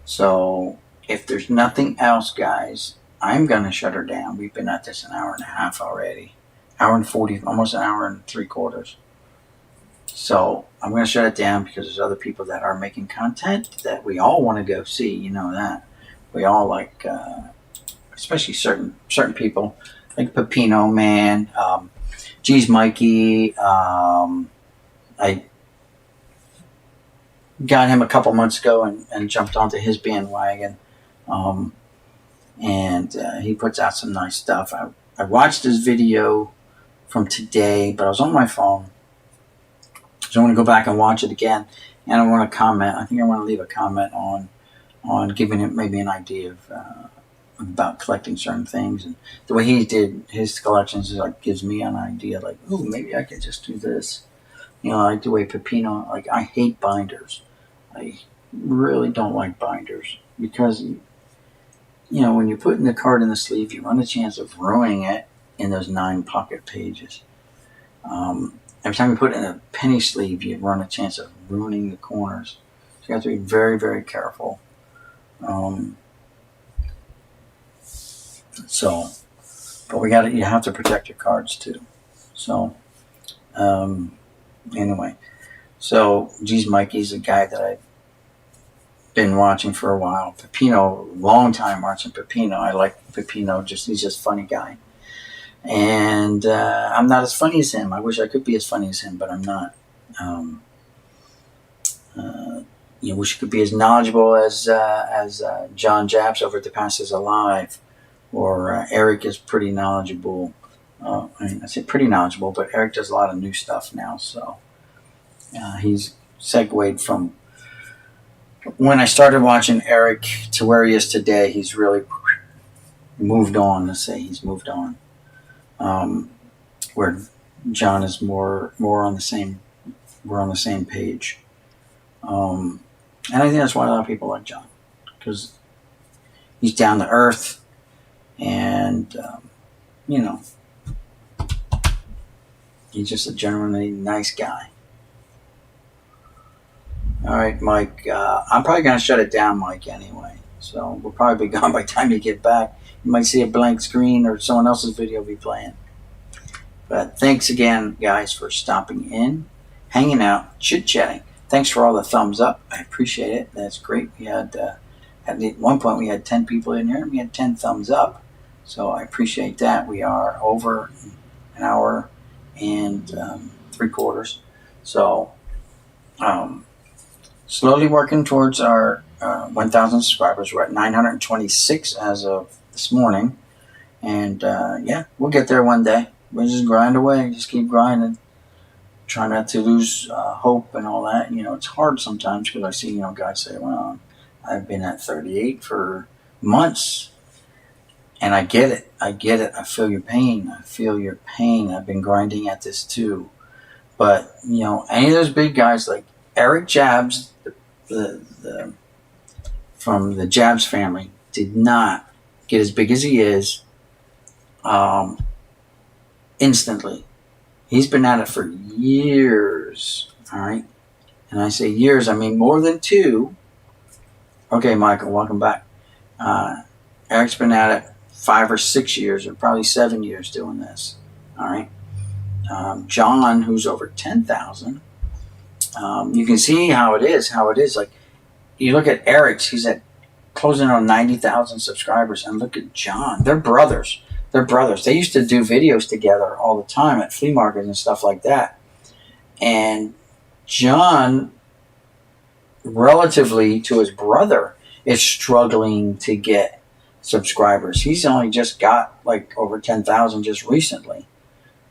A: So, if there's nothing else, guys, I'm going to shut her down. We've been at this an hour and a half already. Hour and 40, almost an hour and 3/4. So I'm going to shut it down because there's other people that are making content that we all want to go see. You know that. We all like, especially certain people, like Pepino Man, Geez Mikey. I got him a couple months ago and jumped onto his bandwagon. And he puts out some nice stuff. I watched his video from today, but I was on my phone. So I want to go back and watch it again. And I want to comment. I think I want to leave a comment on giving him maybe an idea of about collecting certain things. And the way he did his collections is like gives me an idea like, oh, maybe I could just do this. Like the way Pepino, like I hate binders. I really don't like binders because when you put in the card in the sleeve, you run the chance of ruining it in those 9 pocket pages. Every time you put it in a penny sleeve, you run a chance of ruining the corners. So you have to be very, very careful. But you have to protect your cards too. So anyway, so geez, Mikey's a guy that I've been watching for a while. Pepino, long time watching Pepino. I like Pepino. He's just a funny guy. And I'm not as funny as him. I wish I could be as funny as him, but I'm not. Wish I could be as knowledgeable as John Japs over at The Past Is Alive, or Eric is pretty knowledgeable. I say pretty knowledgeable, but Eric does a lot of new stuff now. So he's segued from when I started watching Eric to where he is today. He's really moved on. Let's say he's moved on. Where John is more on the same. We're on the same page. And I think that's why a lot of people like John, because he's down to earth, and he's just a genuinely nice guy. All right, Mike. I'm probably going to shut it down, Mike, anyway. So we'll probably be gone by the time you get back. You might see a blank screen or someone else's video be playing. But thanks again, guys, for stopping in, hanging out, chit-chatting. Thanks for all the thumbs up. I appreciate it. That's great. We had, at one point, we had 10 people in here, and we had 10 thumbs up. So I appreciate that. We are over an hour and 3/4. So slowly working towards our 1,000 subscribers. We're at 926 as of this morning. And we'll get there one day. We'll just grind away. Just keep grinding. Try not to lose hope and all that. It's hard sometimes because I see, guys say, well, I've been at 38 for months. And I get it. I I feel your pain. I've been grinding at this too. But, any of those big guys like Eric Jabs, from the Jabs family, did not get as big as he is instantly. He's been at it for years, all right? And I say years, I mean more than 2. Okay, Michael, welcome back. Eric's been at it 5 or 6 years, or probably 7 years doing this, all right? John, who's over 10,000, you can see how it is. Like, you look at Eric's, he's at closing on 90,000 subscribers, and look at John. They're brothers. They used to do videos together all the time at flea markets and stuff like that. And John, relatively to his brother, is struggling to get subscribers. He's only just got like over 10,000 just recently.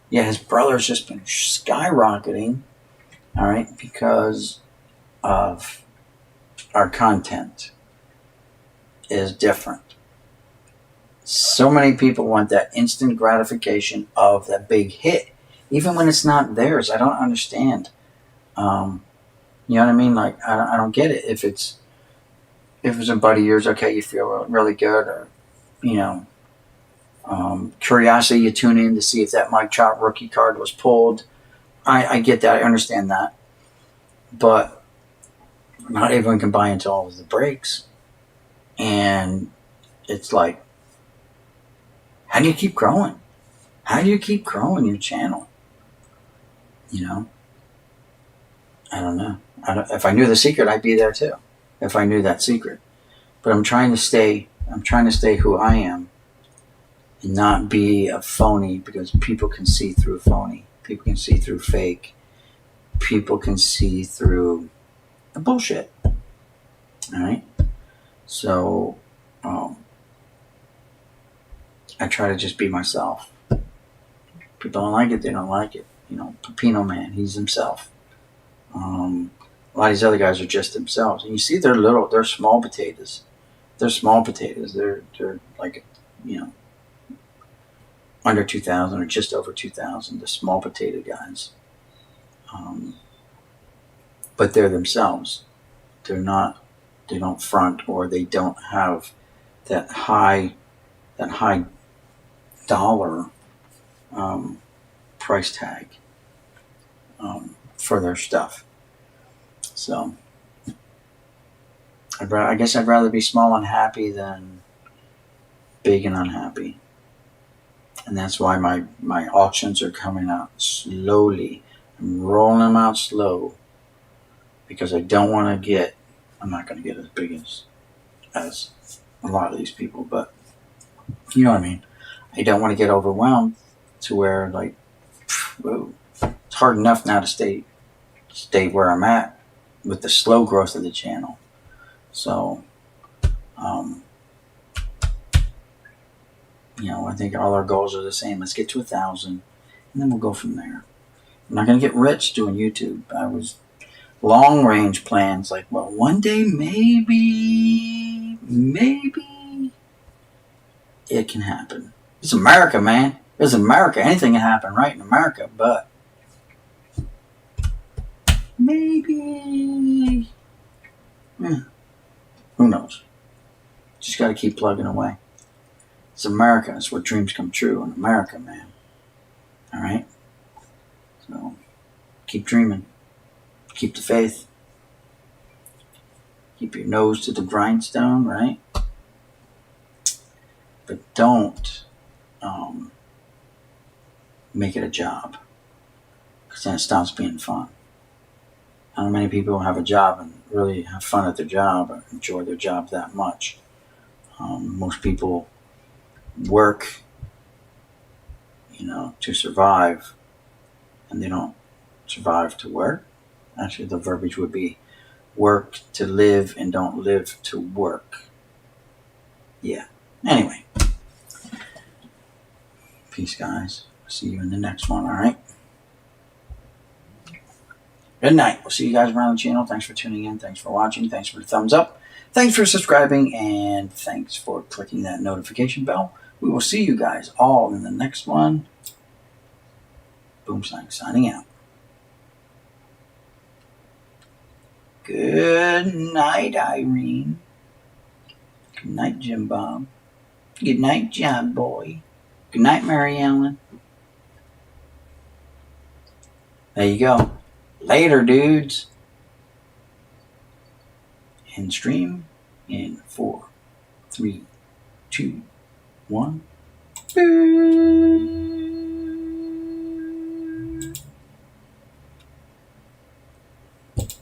A: Yeah, his brother's just been skyrocketing, all right, because of our content is different. So many people want that instant gratification of that big hit, even when it's not theirs. I don't understand. You know what I mean? Like, I don't get it. If it's a buddy of yours, okay, you feel really good, or curiosity, you tune in to see if that Mike Trout rookie card was pulled. I get that. I understand that, but not everyone can buy into all of the breaks, and it's like, how do you keep growing? How do you keep growing your channel? I don't know. If I knew the secret, I'd be there too. If I knew that secret, but I'm trying to stay who I am, and not be a phony, because people can see through phony. People can see through fake. People can see through the bullshit. All right. So, I try to just be myself. People don't like it, they don't like it. Pepino Man, he's himself. A lot of these other guys are just themselves. And you see they're small potatoes. They're small potatoes. They're like, under 2,000 or just over 2,000, the small potato guys. But they're themselves. They don't front, or they don't have that high dollar price tag for their stuff. So I guess I'd rather be small and happy than big and unhappy. And that's why my auctions are coming out slowly. I'm rolling them out slow because I don't want to get. I'm not going to get as big as a lot of these people, but you know what I mean. I don't want to get overwhelmed to where like, whoa, it's hard enough now to stay where I'm at with the slow growth of the channel. So, um, I think all our goals are the same. Let's get to 1,000, and then we'll go from there. I'm not going to get rich doing YouTube. I was long range plans like, well, one day maybe it can happen. It's America, man. It's America. Anything can happen right in America, but maybe. Who knows? Just got to keep plugging away. It's America. It's where dreams come true in America, man. All right? So keep dreaming. Keep the faith. Keep your nose to the grindstone, right? But don't make it a job, because then it stops being fun. I don't know many people have a job and really have fun at their job or enjoy their job that much. Most people work, to survive, and they don't survive to work. Actually, the verbiage would be work to live and don't live to work. Yeah. Anyway. Peace, guys. See you in the next one, all right? Good night. We'll see you guys around the channel. Thanks for tuning in. Thanks for watching. Thanks for the thumbs up. Thanks for subscribing. And thanks for clicking that notification bell. We will see you guys all in the next one. Boomslang signing out. Good night, Irene. Good night, Jim Bob. Good night, John Boy. Good night, Mary Ellen. There you go. Later, dudes. End stream in 4, 3, 2, 1. Boom.